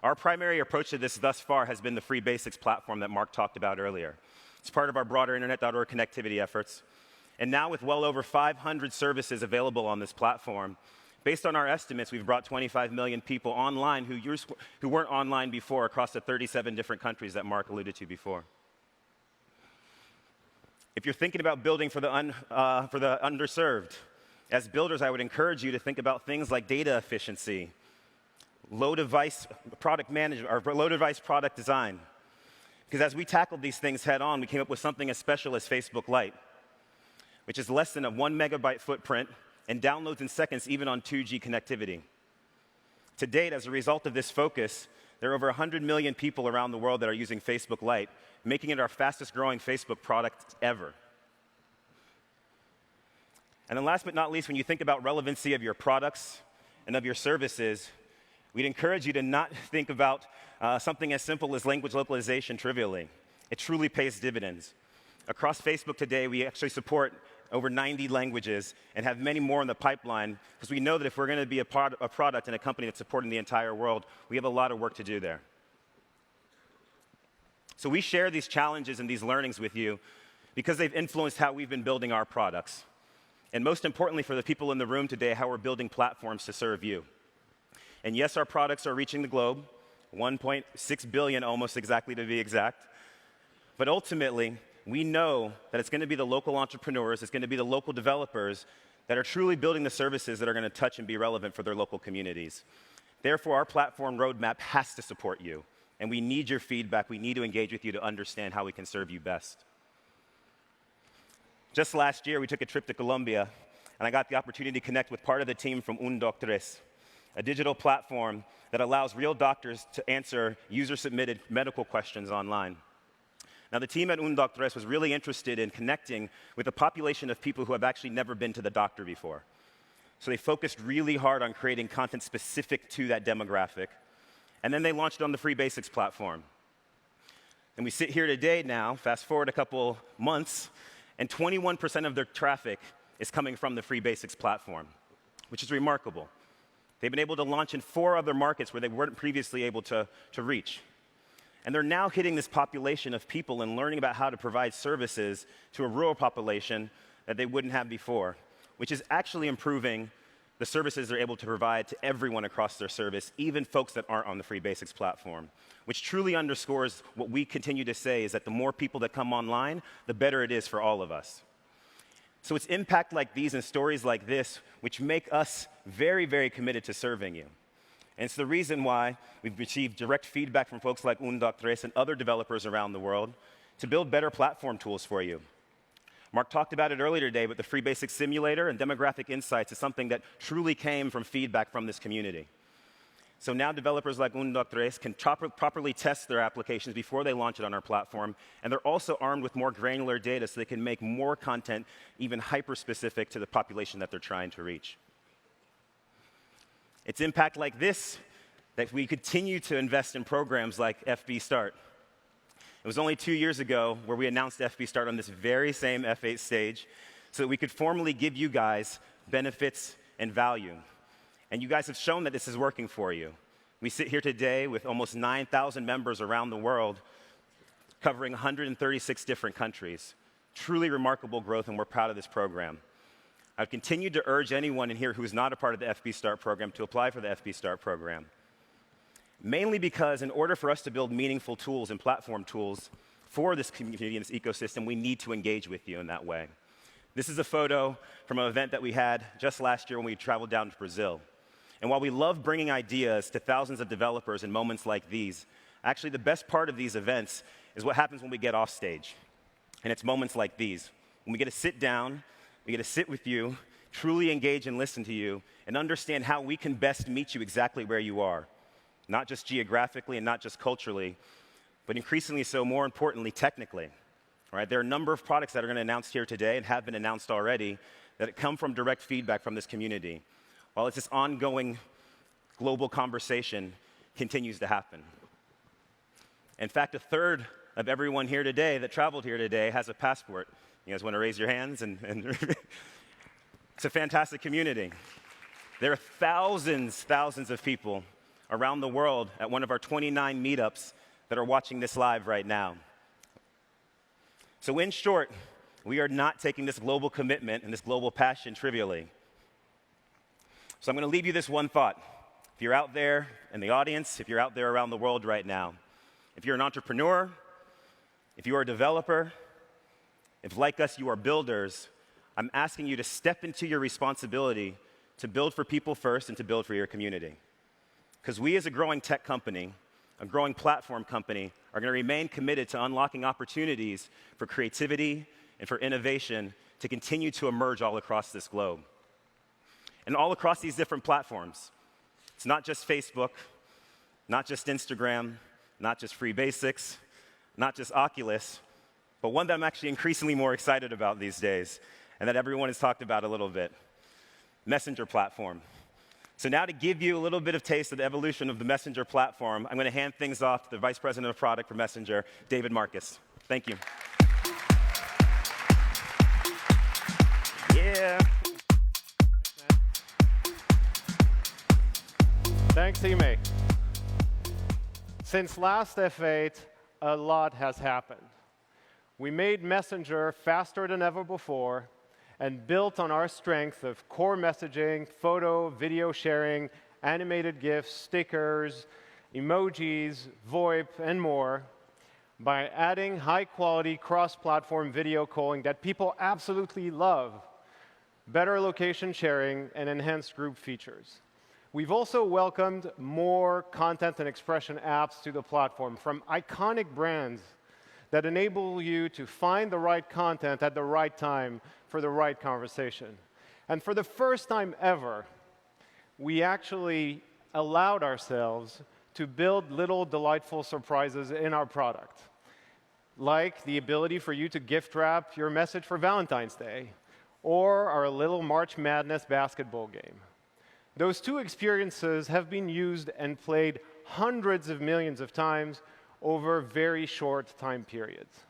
Our primary approach to this thus far has been the Free Basics platform that Mark talked about earlier. It's part of our broader Internet.org connectivity efforts. And now with well over 500 services available on this platform, based on our estimates, we've brought 25 million people online who weren't online before across the 37 different countries that Mark alluded to before. If you're thinking about building for the underserved, as builders, I would encourage you to think about things like data efficiency, low device product management, or low device product design. Because as we tackled these things head on, we came up with something as special as Facebook Lite, which is less than a 1 megabyte footprint and downloads in seconds even on 2G connectivity. To date, as a result of this focus, there are over 100 million people around the world that are using Facebook Lite, making it our fastest growing Facebook product ever. And then last but not least, when you think about relevancy of your products and of your services, we'd encourage you to not think about something as simple as language localization trivially. It truly pays dividends. Across Facebook today, we actually support over 90 languages and have many more in the pipeline because we know that if we're going to be a product and a company that's supporting the entire world, we have a lot of work to do there. So we share these challenges and these learnings with you because they've influenced how we've been building our products. And most importantly for the people in the room today, how we're building platforms to serve you. And yes, our products are reaching the globe, 1.6 billion almost exactly to be exact. But ultimately, we know that it's going to be the local entrepreneurs, it's going to be the local developers that are truly building the services that are going to touch and be relevant for their local communities. Therefore, our platform roadmap has to support you. And we need your feedback. We need to engage with you to understand how we can serve you best. Just last year, we took a trip to Colombia, and I got the opportunity to connect with part of the team from Un Doctres, a digital platform that allows real doctors to answer user-submitted medical questions online. Now, the team at Un Doctres was really interested in connecting with a population of people who have actually never been to the doctor before. So they focused really hard on creating content specific to that demographic, and then they launched on the Free Basics platform. And we sit here today now, fast forward a couple months, and 21% of their traffic is coming from the Free Basics platform, which is remarkable. They've been able to launch in 4 other markets where they weren't previously able to reach. And they're now hitting this population of people and learning about how to provide services to a rural population that they wouldn't have before, which is actually improving the services they're able to provide to everyone across their service, even folks that aren't on the Free Basics platform, which truly underscores what we continue to say is that the more people that come online, the better it is for all of us. So it's impact like these and stories like this which make us very, very committed to serving you. And it's the reason why we've received direct feedback from folks like Un Doctres and other developers around the world to build better platform tools for you. Mark talked about it earlier today, but the Free Basics Simulator and Demographic Insights is something that truly came from feedback from this community. So now developers like Un Doctres can properly test their applications before they launch it on our platform, and they're also armed with more granular data so they can make more content even hyper-specific to the population that they're trying to reach. It's impact like this that we continue to invest in programs like FB Start. It was only 2 years ago where we announced FB Start on this very same F8 stage so that we could formally give you guys benefits and value. And you guys have shown that this is working for you. We sit here today with almost 9,000 members around the world covering 136 different countries. Truly remarkable growth, and we're proud of this program. I've continued to urge anyone in here who is not a part of the FB Start program to apply for the FB Start program. Mainly because in order for us to build meaningful tools and platform tools for this community and this ecosystem, we need to engage with you in that way. This is a photo from an event that we had just last year when we traveled down to Brazil. And while we love bringing ideas to thousands of developers in moments like these, actually the best part of these events is what happens when we get off stage. And it's moments like these, when we get to sit down, we get to sit with you, truly engage and listen to you, and understand how we can best meet you exactly where you are. Not just geographically and not just culturally, but increasingly so, more importantly, technically. All right, there are a number of products that are going to announce here today and have been announced already that come from direct feedback from this community, while it's this ongoing global conversation continues to happen. In fact, a third of everyone here today that traveled here today has a passport. You guys want to raise your hands? And it's a fantastic community. There are thousands of people around the world at one of our 29 meetups that are watching this live right now. So in short, we are not taking this global commitment and this global passion trivially. So I'm going to leave you this one thought. If you're out there in the audience, if you're out there around the world right now, if you're an entrepreneur, if you are a developer, if like us you are builders, I'm asking you to step into your responsibility to build for people first and to build for your community. Because we as a growing tech company, a growing platform company, are going to remain committed to unlocking opportunities for creativity and for innovation to continue to emerge all across this globe. And all across these different platforms. It's not just Facebook, not just Instagram, not just Free Basics, not just Oculus, but one that I'm actually increasingly more excited about these days, and that everyone has talked about a little bit, Messenger platform. So now to give you a little bit of taste of the evolution of the Messenger platform, I'm going to hand things off to the Vice President of Product for Messenger, David Marcus. Thank you. Yeah. Thanks, Ime. Since last F8, a lot has happened. We made Messenger faster than ever before and built on our strength of core messaging, photo, video sharing, animated GIFs, stickers, emojis, VoIP, and more by adding high-quality cross-platform video calling that people absolutely love, better location sharing, and enhanced group features. We've also welcomed more content and expression apps to the platform from iconic brands that enable you to find the right content at the right time for the right conversation. And for the first time ever, we actually allowed ourselves to build little delightful surprises in our product, like the ability for you to gift wrap your message for Valentine's Day, or our little March Madness basketball game. Those two experiences have been used and played hundreds of millions of times over very short time periods.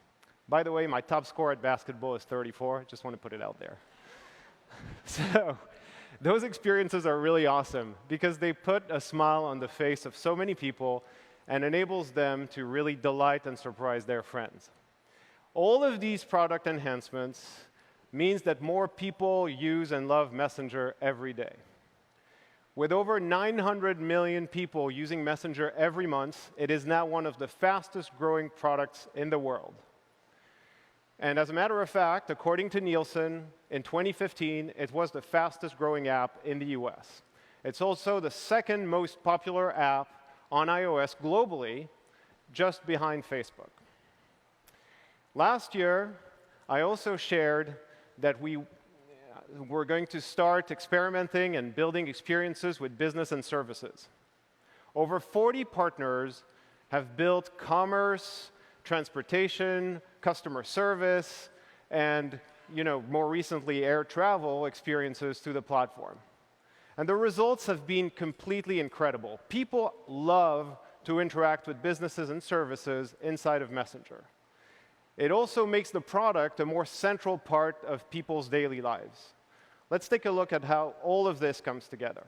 By the way, my top score at basketball is 34. Just want to put it out there. So those experiences are really awesome because they put a smile on the face of so many people and enables them to really delight and surprise their friends. All of these product enhancements means that more people use and love Messenger every day. With over 900 million people using Messenger every month, it is now one of the fastest growing products in the world. And as a matter of fact, according to Nielsen, in 2015, it was the fastest growing app in the US. It's also the second most popular app on iOS globally, just behind Facebook. Last year, I also shared that we're going to start experimenting and building experiences with business and services. Over 40 partners have built commerce, transportation, customer service, and more recently, air travel experiences to the platform. And the results have been completely incredible. People love to interact with businesses and services inside of Messenger. It also makes the product a more central part of people's daily lives. Let's take a look at how all of this comes together.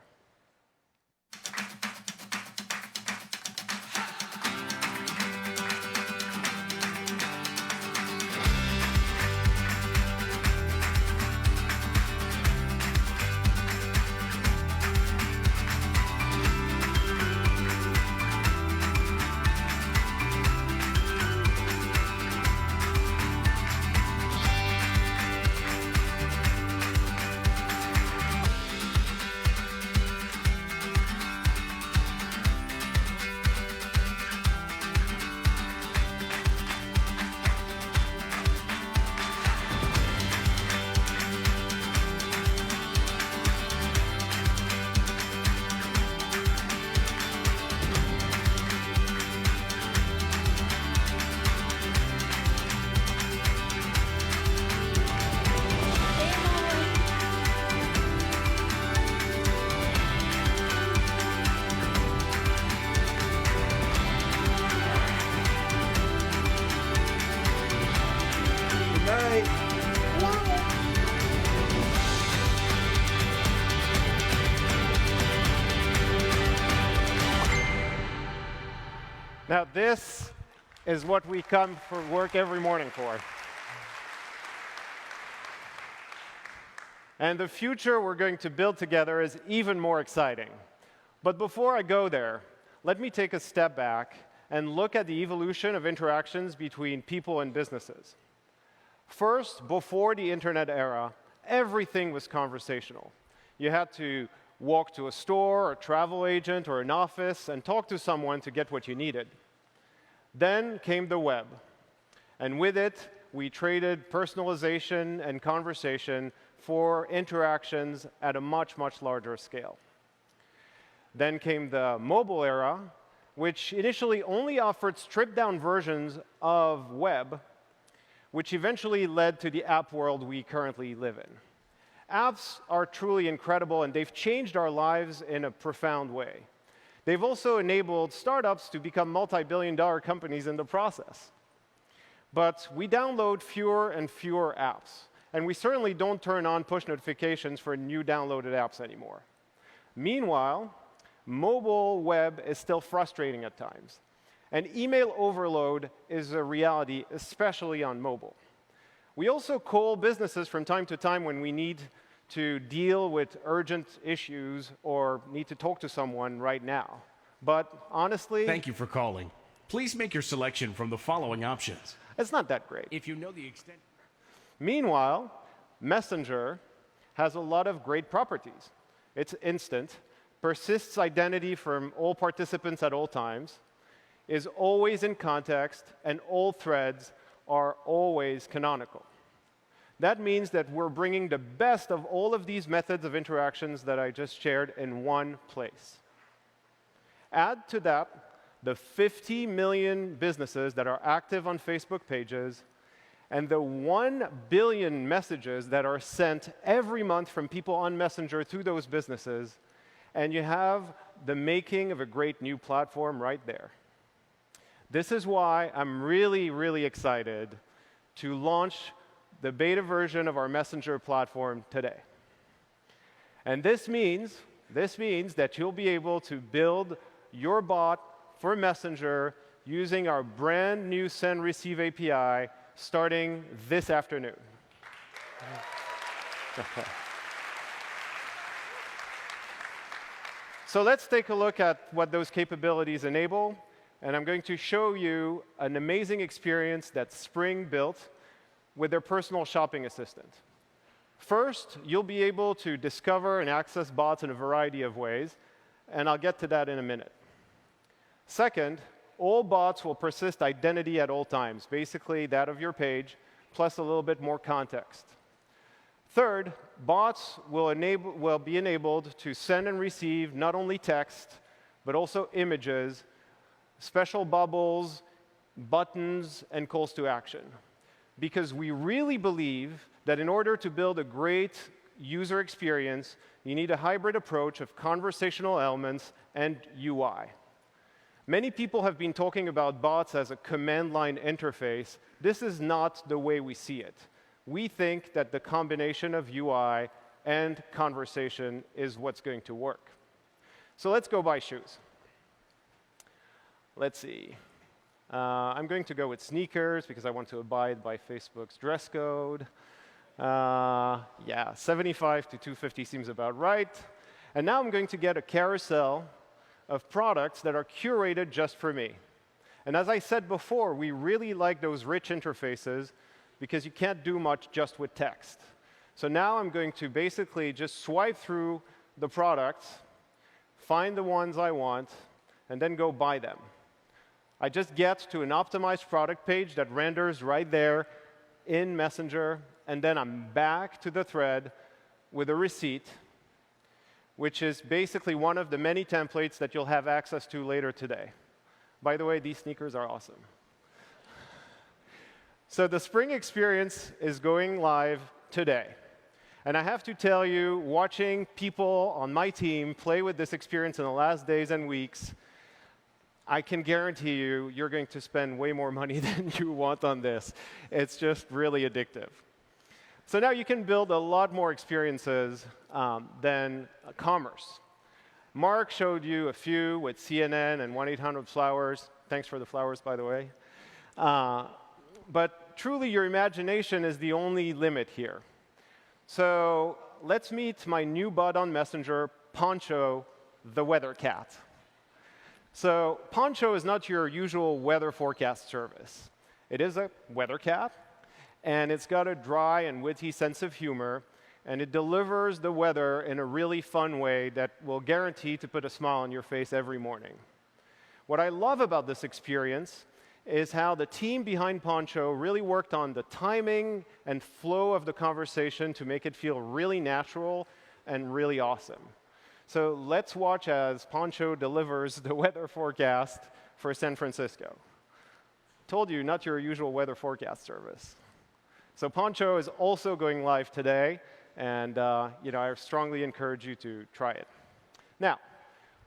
Now, this is what we come for work every morning for. And the future we're going to build together is even more exciting. But before I go there, let me take a step back and look at the evolution of interactions between people and businesses. First, before the internet era, everything was conversational. You had to walk to a store, a travel agent, or an office and talk to someone to get what you needed. Then came the web. And with it, we traded personalization and conversation for interactions at a much, much larger scale. Then came the mobile era, which initially only offered stripped-down versions of web, which eventually led to the app world we currently live in. Apps are truly incredible, and they've changed our lives in a profound way. They've also enabled startups to become multi-billion-dollar companies in the process. But we download fewer and fewer apps, and we certainly don't turn on push notifications for new downloaded apps anymore. Meanwhile, mobile web is still frustrating at times, and email overload is a reality, especially on mobile. We also call businesses from time to time when we need to deal with urgent issues or need to talk to someone right now. But honestly, Thank you for calling. Please make your selection from the following options. it's not that great. If you know the extent... Meanwhile, Messenger has a lot of great properties. It's instant, persists identity from all participants at all times, is always in context, and all threads are always canonical. That means that we're bringing the best of all of these methods of interactions that I just shared in one place. Add to that the 50 million businesses that are active on Facebook pages and the 1 billion messages that are sent every month from people on Messenger to those businesses, and you have the making of a great new platform right there. This is why I'm really, really excited to launch the beta version of our Messenger platform today. And this means that you'll be able to build your bot for Messenger using our brand new Send Receive API starting this afternoon. So let's take a look at what those capabilities enable. And I'm going to show you an amazing experience that Spring built with their personal shopping assistant. First, you'll be able to discover and access bots in a variety of ways, and I'll get to that in a minute. Second, all bots will persist identity at all times, basically that of your page, plus a little bit more context. Third, bots will be enabled to send and receive not only text, but also images, special bubbles, buttons, and calls to action. Because we really believe that in order to build a great user experience, you need a hybrid approach of conversational elements and UI. Many people have been talking about bots as a command line interface. This is not the way we see it. We think that the combination of UI and conversation is what's going to work. So let's go buy shoes. Let's see. I'm going to go with sneakers because I want to abide by Facebook's dress code. Yeah, 75 to 250 seems about right. And now I'm going to get a carousel of products that are curated just for me. And as I said before, we really like those rich interfaces because you can't do much just with text. So now I'm going to basically just swipe through the products, find the ones I want, and then go buy them. I just get to an optimized product page that renders right there in Messenger, and then I'm back to the thread with a receipt, which is basically one of the many templates that you'll have access to later today. By the way, these sneakers are awesome. So the Spring experience is going live today. And I have to tell you, watching people on my team play with this experience in the last days and weeks, I can guarantee you, you're going to spend way more money than you want on this. It's just really addictive. So now you can build a lot more experiences than commerce. Mark showed you a few with CNN and 1-800-Flowers. Thanks for the flowers, by the way. But truly, your imagination is the only limit here. So let's meet my new bot on Messenger, Poncho, the weather cat. So Poncho is not your usual weather forecast service. It is a weather cat, and it's got a dry and witty sense of humor, and it delivers the weather in a really fun way that will guarantee to put a smile on your face every morning. What I love about this experience is how the team behind Poncho really worked on the timing and flow of the conversation to make it feel really natural and really awesome. So let's watch as Poncho delivers the weather forecast for San Francisco. Told you, not your usual weather forecast service. So Poncho is also going live today, and I strongly encourage you to try it. Now,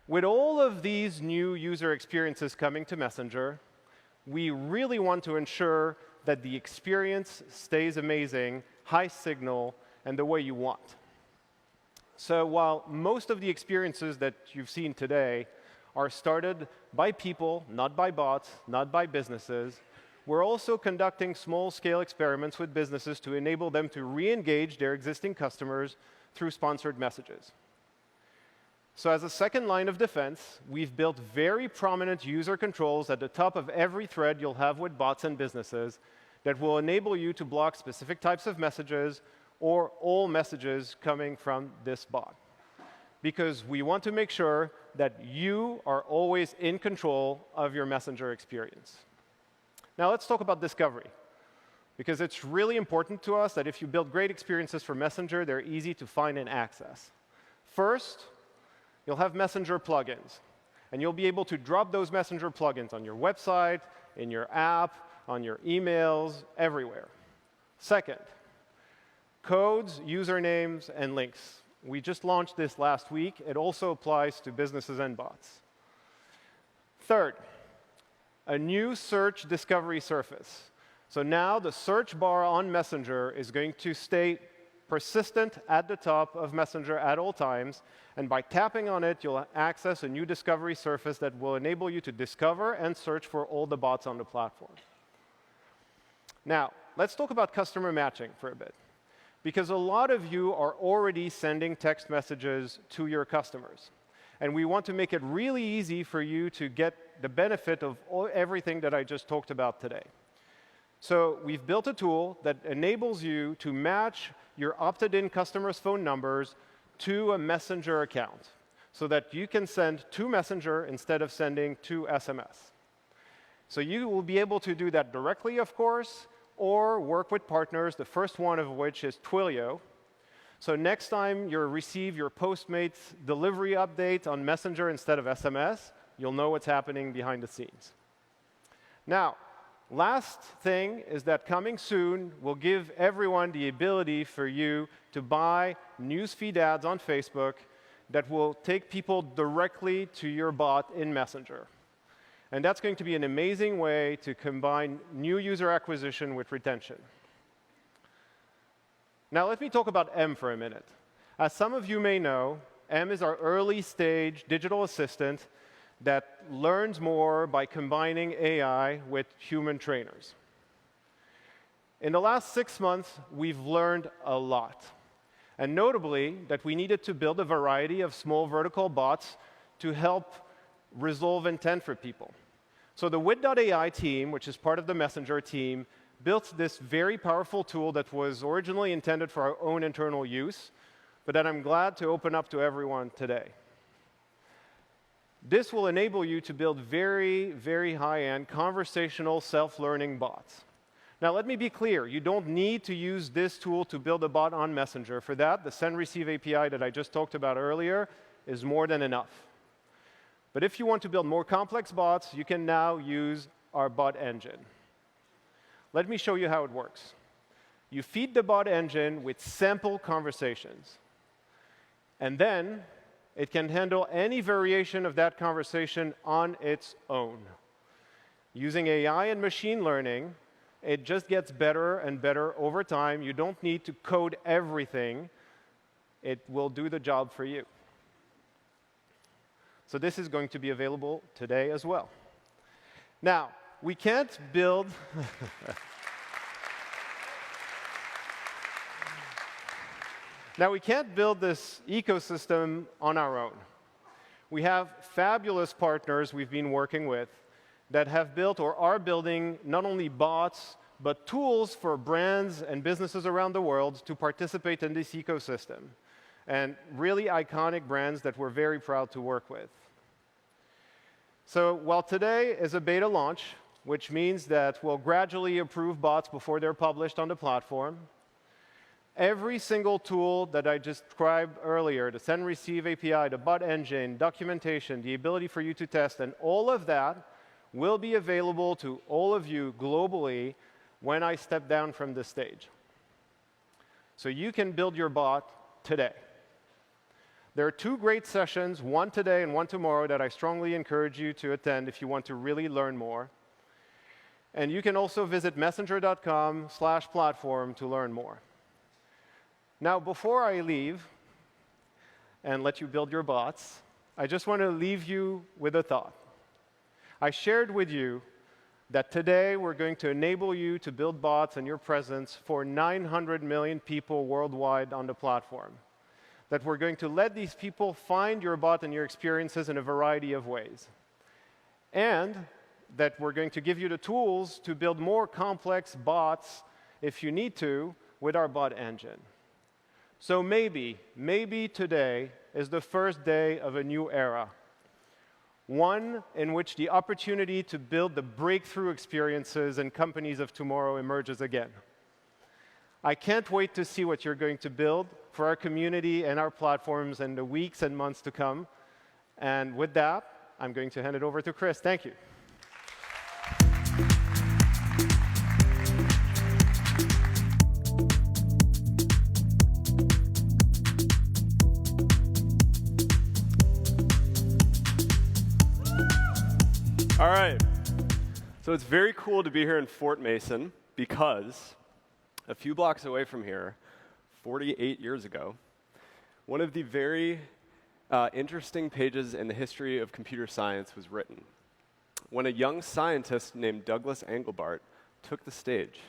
with all of these new user experiences coming to Messenger, we really want to ensure that the experience stays amazing, high signal, and the way you want. So while most of the experiences that you've seen today are started by people, not by bots, not by businesses, we're also conducting small-scale experiments with businesses to enable them to re-engage their existing customers through sponsored messages. So as a second line of defense, we've built very prominent user controls at the top of every thread you'll have with bots and businesses that will enable you to block specific types of messages or all messages coming from this bot. Because we want to make sure that you are always in control of your Messenger experience. Now let's talk about discovery, because it's really important to us that if you build great experiences for Messenger, they're easy to find and access. First, you'll have Messenger plugins, and you'll be able to drop those Messenger plugins on your website, in your app, on your emails, everywhere. Second, codes, usernames, and links. We just launched this last week. It also applies to businesses and bots. Third, a new search discovery surface. So now the search bar on Messenger is going to stay persistent at the top of Messenger at all times, and by tapping on it, you'll access a new discovery surface that will enable you to discover and search for all the bots on the platform. Now, let's talk about customer matching for a bit, because a lot of you are already sending text messages to your customers, and we want to make it really easy for you to get the benefit of everything that I just talked about today. So we've built a tool that enables you to match your opted-in customers' phone numbers to a Messenger account so that you can send to Messenger instead of sending to SMS. So you will be able to do that directly, of course, or work with partners, the first one of which is Twilio. So next time you receive your Postmates delivery update on Messenger instead of SMS, you'll know what's happening behind the scenes. Now, last thing is that coming soon, we'll give everyone the ability for you to buy newsfeed ads on Facebook that will take people directly to your bot in Messenger. And that's going to be an amazing way to combine new user acquisition with retention. Now, let me talk about M for a minute. As some of you may know, M is our early-stage digital assistant that learns more by combining AI with human trainers. In the last 6 months, we've learned a lot. And notably, that we needed to build a variety of small vertical bots to help resolve intent for people. So the Wit.ai team, which is part of the Messenger team, built this very powerful tool that was originally intended for our own internal use, but that I'm glad to open up to everyone today. This will enable you to build very, very high-end conversational self-learning bots. Now, let me be clear. You don't need to use this tool to build a bot on Messenger. For that, the send-receive API that I just talked about earlier is more than enough. But if you want to build more complex bots, you can now use our bot engine. Let me show you how it works. You feed the bot engine with sample conversations. And then it can handle any variation of that conversation on its own. Using AI and machine learning, it just gets better and better over time. You don't need to code everything. It will do the job for you. So this is going to be available today as well. Now, we can't build Now, we can't build this ecosystem on our own. We have fabulous partners we've been working with that have built or are building not only bots, but tools for brands and businesses around the world to participate in this ecosystem. And really iconic brands that we're very proud to work with. So while today is a beta launch, which means that we'll gradually approve bots before they're published on the platform, every single tool that I described earlier, the send receive API, the bot engine, documentation, the ability for you to test, and all of that will be available to all of you globally when I step down from this stage. So you can build your bot today. There are 2 great sessions, one today and one tomorrow, that I strongly encourage you to attend if you want to really learn more. And you can also visit messenger.com/platform to learn more. Now, before I leave and let you build your bots, I just want to leave you with a thought. I shared with you that today we're going to enable you to build bots in your presence for 900 million people worldwide on the platform. That we're going to let these people find your bot and your experiences in a variety of ways. And that we're going to give you the tools to build more complex bots, if you need to, with our bot engine. So maybe today is the first day of a new era. One in which the opportunity to build the breakthrough experiences and companies of tomorrow emerges again. I can't wait to see what you're going to build for our community and our platforms in the weeks and months to come. And with that, I'm going to hand it over to Chris. Thank you. All right. So it's very cool to be here in Fort Mason because a few blocks away from here, 48 years ago, one of the very interesting pages in the history of computer science was written when a young scientist named Douglas Engelbart took the stage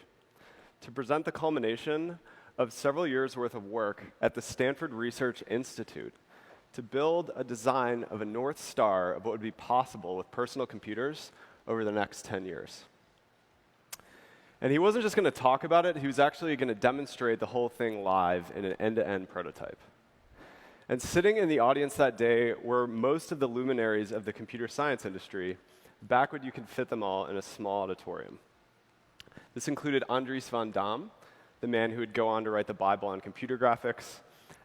to present the culmination of several years' worth of work at the Stanford Research Institute to build a design of a North Star of what would be possible with personal computers over the next 10 years. And he wasn't just going to talk about it, he was actually going to demonstrate the whole thing live in an end-to-end prototype. And sitting in the audience that day were most of the luminaries of the computer science industry, back when you could fit them all in a small auditorium. This included Andries van Dam, the man who would go on to write the Bible on computer graphics,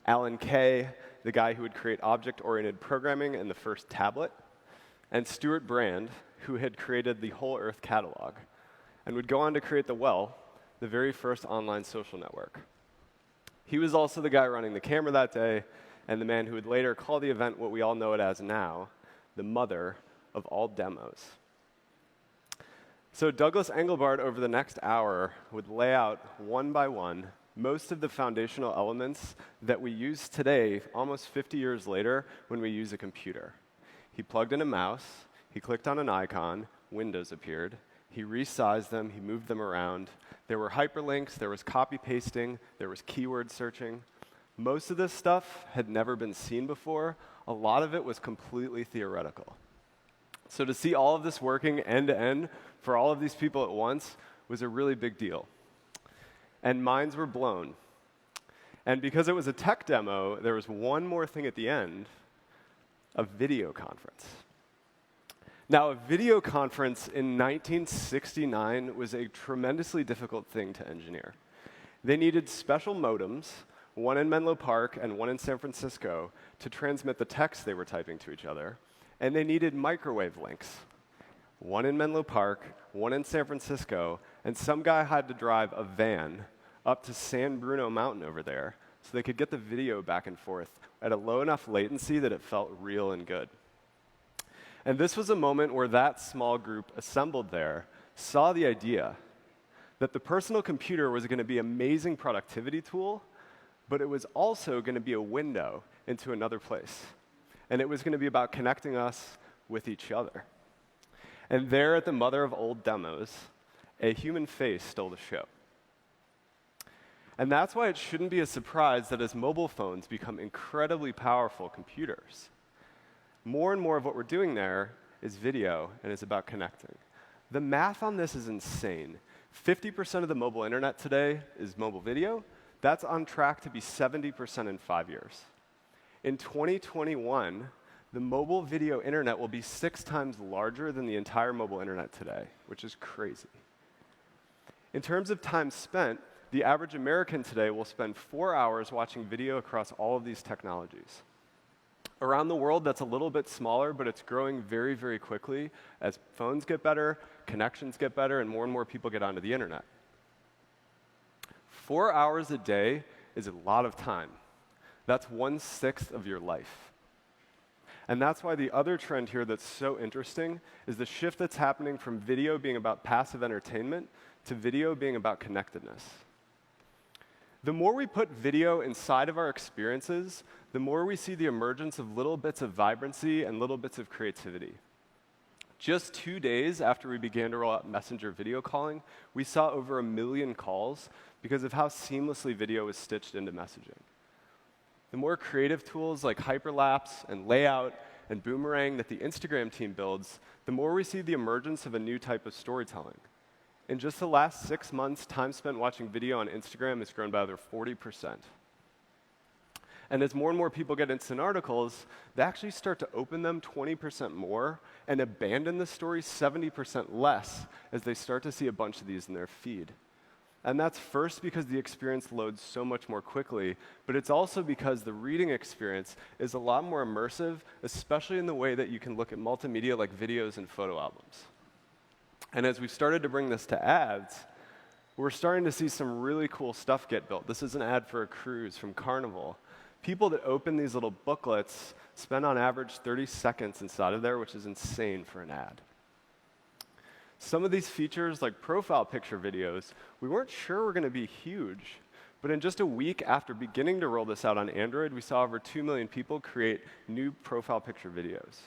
Alan Kay, the guy who would create object-oriented programming and the first tablet, and Stuart Brand, who had created the Whole Earth catalog, and would go on to create the Well, the very first online social network. He was also the guy running the camera that day, and the man who would later call the event what we all know it as now, the mother of all demos. So Douglas Engelbart, over the next hour, would lay out one by one most of the foundational elements that we use today, almost 50 years later, when we use a computer. He plugged in a mouse, he clicked on an icon, windows appeared, he resized them, he moved them around. There were hyperlinks, there was copy pasting, there was keyword searching. Most of this stuff had never been seen before. A lot of it was completely theoretical. So to see all of this working end to end for all of these people at once was a really big deal. And minds were blown. And because it was a tech demo, there was one more thing at the end, a video conference. Now, a video conference in 1969 was a tremendously difficult thing to engineer. They needed special modems, one in Menlo Park and one in San Francisco, to transmit the text they were typing to each other. And they needed microwave links, one in Menlo Park, one in San Francisco, and some guy had to drive a van up to San Bruno Mountain over there so they could get the video back and forth at a low enough latency that it felt real and good. And this was a moment where that small group assembled there saw the idea that the personal computer was going to be an amazing productivity tool, but it was also going to be a window into another place. And it was going to be about connecting us with each other. And there at the mother of old demos, a human face stole the show. And that's why it shouldn't be a surprise that as mobile phones become incredibly powerful computers, more and more of what we're doing there is video and is about connecting. The math on this is insane. 50% of the mobile internet today is mobile video. That's on track to be 70% in 5 years. In 2021, the mobile video internet will be 6 times larger than the entire mobile internet today, which is crazy. In terms of time spent, the average American today will spend 4 hours watching video across all of these technologies. Around the world, that's a little bit smaller, but it's growing very, very quickly as phones get better, connections get better, and more people get onto the internet. 4 hours a day is a lot of time. That's 1/6 of your life. And that's why the other trend here that's so interesting is the shift that's happening from video being about passive entertainment to video being about connectedness. The more we put video inside of our experiences, the more we see the emergence of little bits of vibrancy and little bits of creativity. Just 2 days after we began to roll out Messenger video calling, we saw over 1 million calls because of how seamlessly video was stitched into messaging. The more creative tools like hyperlapse and layout and boomerang that the Instagram team builds, the more we see the emergence of a new type of storytelling. In just the last 6 months, time spent watching video on Instagram has grown by over 40%. And as more and more people get instant articles, they actually start to open them 20% more and abandon the story 70% less as they start to see a bunch of these in their feed. And that's first because the experience loads so much more quickly, but it's also because the reading experience is a lot more immersive, especially in the way that you can look at multimedia like videos and photo albums. And as we've started to bring this to ads, we're starting to see some really cool stuff get built. This is an ad for a cruise from Carnival. People that open these little booklets spend on average 30 seconds inside of there, which is insane for an ad. Some of these features, like profile picture videos, we weren't sure were going to be huge. But in just a week after beginning to roll this out on Android, we saw over 2 million people create new profile picture videos.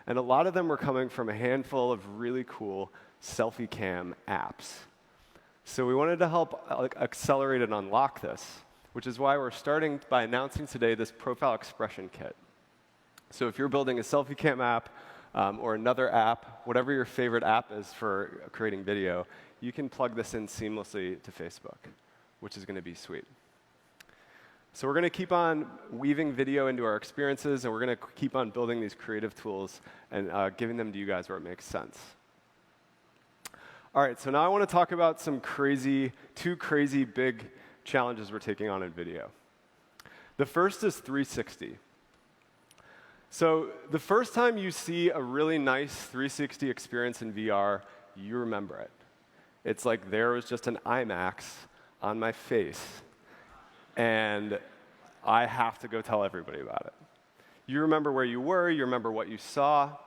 And a lot of them were coming from a handful of really cool selfie cam apps. So we wanted to help accelerate and unlock this, which is why we're starting by announcing today this profile expression kit. So if you're building a selfie cam app or another app, whatever your favorite app is for creating video, you can plug this in seamlessly to Facebook, which is going to be sweet. So we're going to keep on weaving video into our experiences, and we're going to keep on building these creative tools and giving them to you guys where it makes sense. All right, so now I want to talk about two crazy big challenges we're taking on in video. The first is 360. So the first time you see a really nice 360 experience in VR, you remember it. It's like there was just an IMAX on my face, and I have to go tell everybody about it. You remember where you were, you remember what you saw,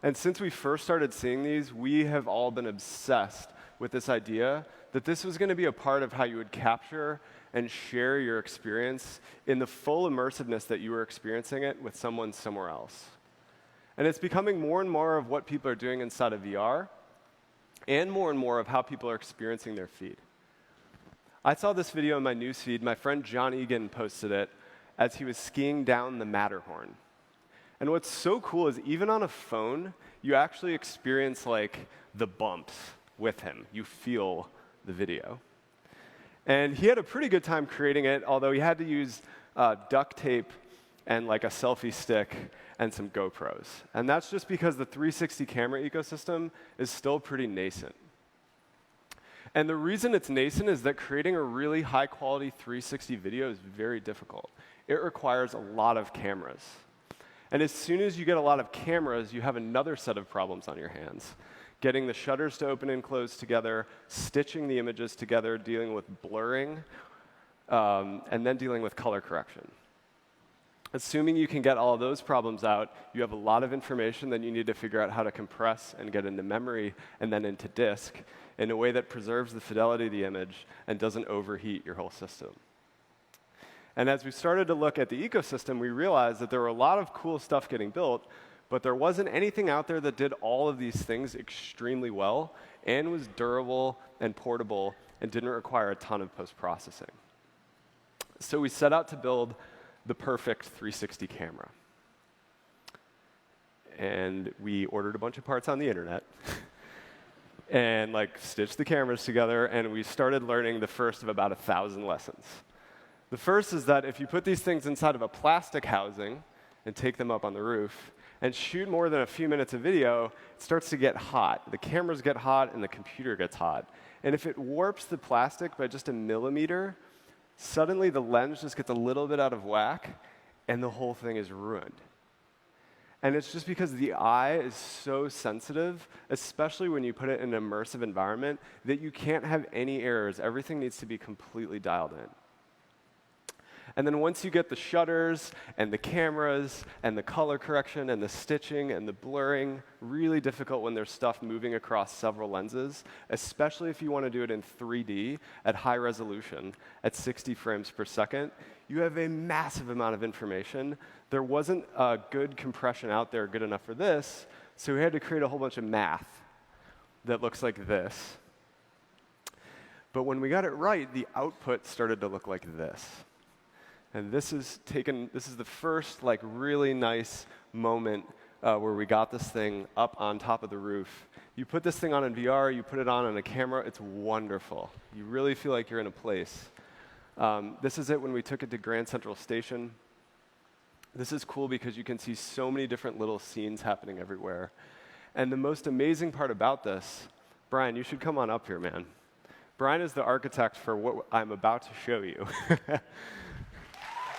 and since we first started seeing these, we have all been obsessed with this idea that this was going to be a part of how you would capture and share your experience in the full immersiveness that you were experiencing it with someone somewhere else. And it's becoming more and more of what people are doing inside of VR, and more of how people are experiencing their feed. I saw this video in my newsfeed. My friend John Egan posted it as he was skiing down the Matterhorn. And what's so cool is even on a phone, you actually experience like the bumps with him. You feel the video. And he had a pretty good time creating it, although he had to use duct tape and like a selfie stick and some GoPros. And that's just because the 360 camera ecosystem is still pretty nascent. And the reason it's nascent is that creating a really high-quality 360 video is very difficult. It requires a lot of cameras. And as soon as you get a lot of cameras, you have another set of problems on your hands. Getting the shutters to open and close together, stitching the images together, dealing with blurring, and then dealing with color correction. Assuming you can get all of those problems out, you have a lot of information that you need to figure out how to compress and get into memory and then into disk in a way that preserves the fidelity of the image and doesn't overheat your whole system. And as we started to look at the ecosystem, we realized that there were a lot of cool stuff getting built, But there wasn't anything out there that did all of these things extremely well and was durable and portable and didn't require a ton of post-processing. So we set out to build the perfect 360 camera. And we ordered a bunch of parts on the internet and stitched the cameras together, and we started learning the first of about 1,000 lessons. The first is that if you put these things inside of a plastic housing and take them up on the roof and shoot more than a few minutes of video, it starts to get hot. The cameras get hot and the computer gets hot. And if it warps the plastic by just a millimeter, suddenly the lens just gets a little bit out of whack and the whole thing is ruined. And it's just because the eye is so sensitive, especially when you put it in an immersive environment, that you can't have any errors. Everything needs to be completely dialed in. And then once you get the shutters and the cameras and the color correction and the stitching and the blurring, really difficult when there's stuff moving across several lenses, especially if you want to do it in 3D at high resolution at 60 frames per second, you have a massive amount of information. There wasn't a good compression out there good enough for this, so we had to create a whole bunch of math that looks like this. But when we got it right, the output started to look like this. And this is the first really nice moment where we got this thing up on top of the roof. You put this thing on in VR, you put it on a camera, it's wonderful. You really feel like you're in a place. This is it when we took it to Grand Central Station. This is cool because you can see so many different little scenes happening everywhere. And the most amazing part about this, Brian, you should come on up here, man. Brian is the architect for what I'm about to show you.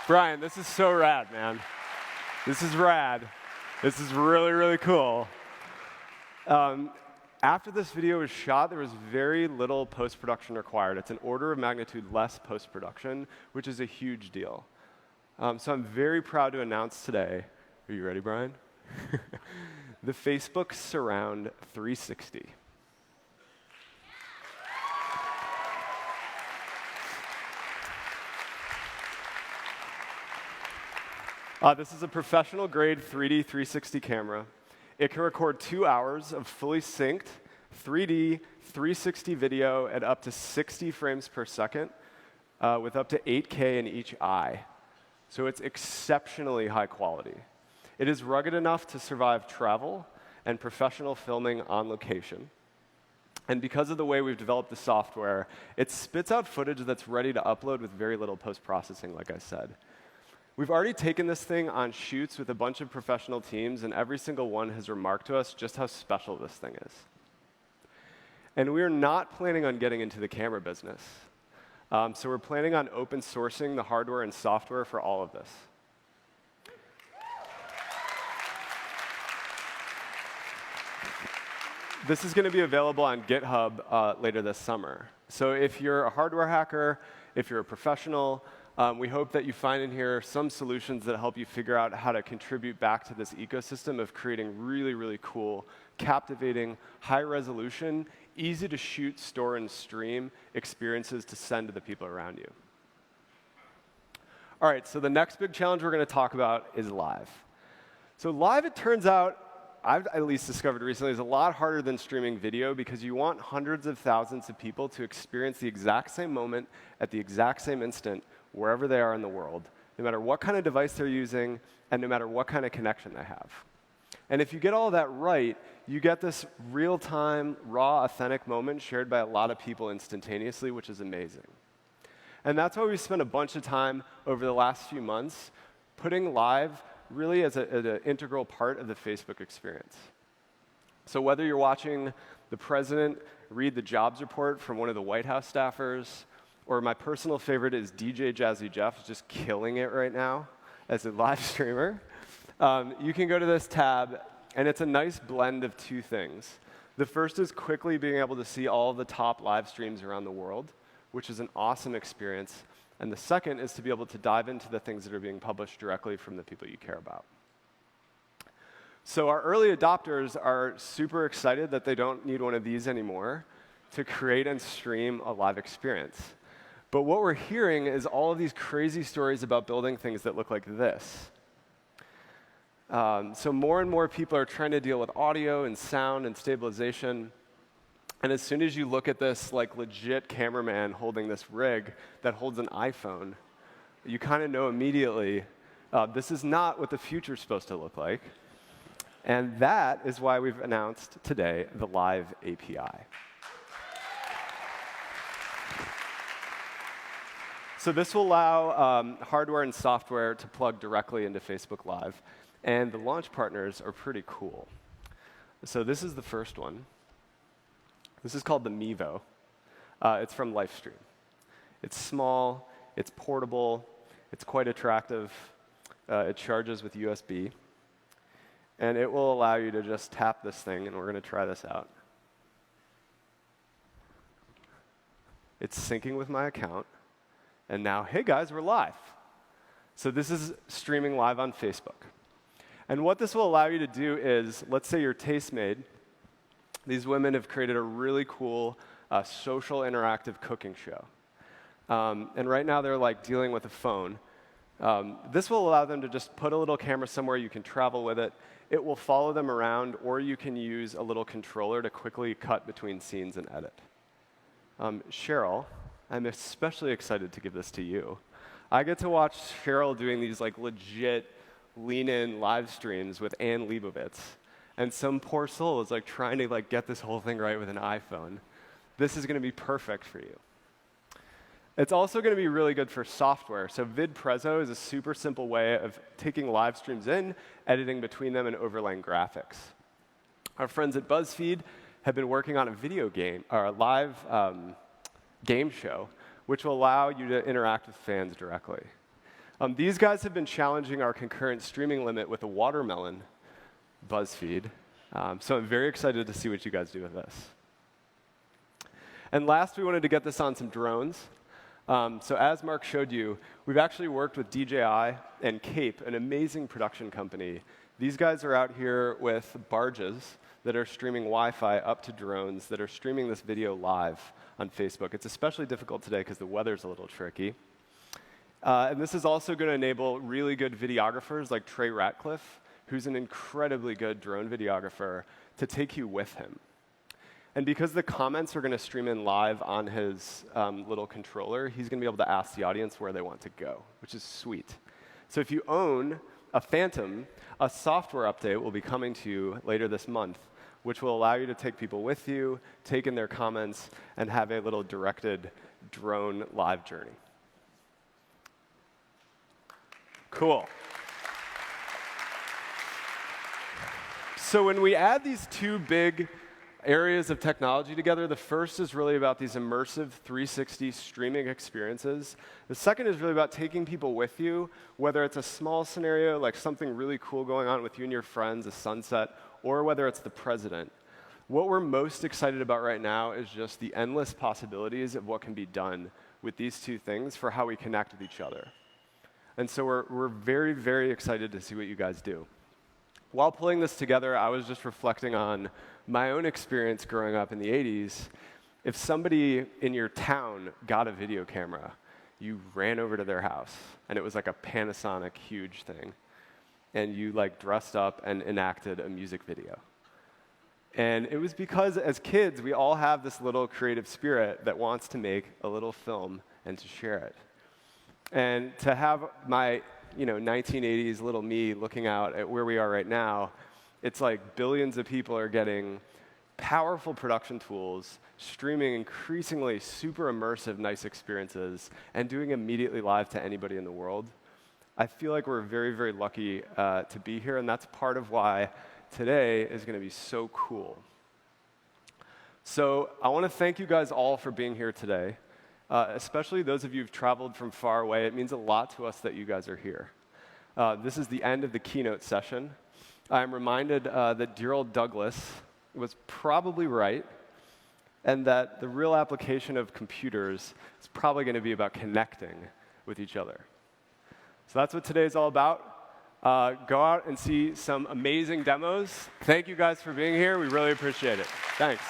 Brian, this is so rad, man. This is rad. This is really, really cool. After this video was shot, there was very little post-production required. It's an order of magnitude less post-production, which is a huge deal. So I'm very proud to announce today, are you ready, Brian? The Facebook Surround 360. This is a professional-grade 3D 360 camera. It can record 2 hours of fully synced 3D 360 video at up to 60 frames per second with up to 8K in each eye. So it's exceptionally high quality. It is rugged enough to survive travel and professional filming on location. And because of the way we've developed the software, it spits out footage that's ready to upload with very little post-processing, like I said. We've already taken this thing on shoots with a bunch of professional teams, and every single one has remarked to us just how special this thing is. And we're not planning on getting into the camera business. So we're planning on open sourcing the hardware and software for all of this. This is going to be available on GitHub later this summer. So if you're a hardware hacker, if you're a professional, we hope that you find in here some solutions that help you figure out how to contribute back to this ecosystem of creating really, really cool, captivating, high-resolution, easy-to-shoot, store, and stream experiences to send to the people around you. All right, so the next big challenge we're going to talk about is live. So live, it turns out, I've at least discovered recently, is a lot harder than streaming video because you want hundreds of thousands of people to experience the exact same moment at the exact same instant wherever they are in the world, no matter what kind of device they're using and no matter what kind of connection they have. And if you get all of that right, you get this real-time, raw, authentic moment shared by a lot of people instantaneously, which is amazing. And that's why we spent a bunch of time over the last few months putting live really as an integral part of the Facebook experience. So whether you're watching the president read the jobs report from one of the White House staffers, or my personal favorite is DJ Jazzy Jeff, just killing it right now as a live streamer, you can go to this tab, and it's a nice blend of two things. The first is quickly being able to see all the top live streams around the world, which is an awesome experience. And the second is to be able to dive into the things that are being published directly from the people you care about. So our early adopters are super excited that they don't need one of these anymore to create and stream a live experience. But what we're hearing is all of these crazy stories about building things that look like this. So more and more people are trying to deal with audio and sound and stabilization. And as soon as you look at this like legit cameraman holding this rig that holds an iPhone, you kind of know immediately this is not what the future is supposed to look like. And that is why we've announced today the Live API. So this will allow hardware and software to plug directly into Facebook Live. And the launch partners are pretty cool. So this is the first one. This is called the Mevo. It's from Livestream. It's small, it's portable, it's quite attractive. It charges with USB. And it will allow you to just tap this thing, and we're going to try this out. It's syncing with my account. And now, hey guys, we're live. So this is streaming live on Facebook. And what this will allow you to do is, let's say you're Tastemade. These women have created a really cool social interactive cooking show. And right now they're like dealing with a phone. This will allow them to just put a little camera somewhere. You can travel with it. It will follow them around, or you can use a little controller to quickly cut between scenes and edit. Cheryl, I'm especially excited to give this to you. I get to watch Cheryl doing these like legit lean-in live streams with Ann Leibovitz. And some poor soul is like trying to like get this whole thing right with an iPhone. This is going to be perfect for you. It's also going to be really good for software. So VidPresso is a super simple way of taking live streams in, editing between them, and overlaying graphics. Our friends at BuzzFeed have been working on a video game, or a live game show, which will allow you to interact with fans directly. These guys have been challenging our concurrent streaming limit with a watermelon, BuzzFeed. So I'm very excited to see what you guys do with this. And last, we wanted to get this on some drones. So as Mark showed you, we've actually worked with DJI and Cape, an amazing production company. These guys are out here with barges that are streaming Wi-Fi up to drones that are streaming this video live on Facebook. It's especially difficult today because the weather's a little tricky. And this is also going to enable really good videographers like Trey Ratcliffe, who's an incredibly good drone videographer, to take you with him. And because the comments are going to stream in live on his little controller, he's going to be able to ask the audience where they want to go, which is sweet. So if you own a Phantom, a software update will be coming to you later this month, which will allow you to take people with you, take in their comments, and have a little directed drone live journey. Cool. So when we add these two big areas of technology together, the first is really about these immersive 360 streaming experiences. The second is really about taking people with you, whether it's a small scenario like something really cool going on with you and your friends, a sunset, or whether it's the president. What we're most excited about right now is just the endless possibilities of what can be done with these two things for how we connect with each other. And so we're very, very excited to see what you guys do. While pulling this together, I was just reflecting on my own experience growing up in the 80s. If somebody in your town got a video camera, you ran over to their house, and it was like a Panasonic huge thing. And you like dressed up and enacted a music video. And it was because as kids, we all have this little creative spirit that wants to make a little film and to share it. And to have my 1980s little me looking out at where we are right now, it's like billions of people are getting powerful production tools, streaming increasingly super immersive, nice experiences, and doing immediately live to anybody in the world. I feel like we're very, very lucky to be here, and that's part of why today is going to be so cool. So I want to thank you guys all for being here today, especially those of you who've traveled from far away. It means a lot to us that you guys are here. This is the end of the keynote session. I'm reminded that dear old Douglas was probably right, and that the real application of computers is probably going to be about connecting with each other. So that's what today's all about. Go out and see some amazing demos. Thank you guys for being here. We really appreciate it. Thanks.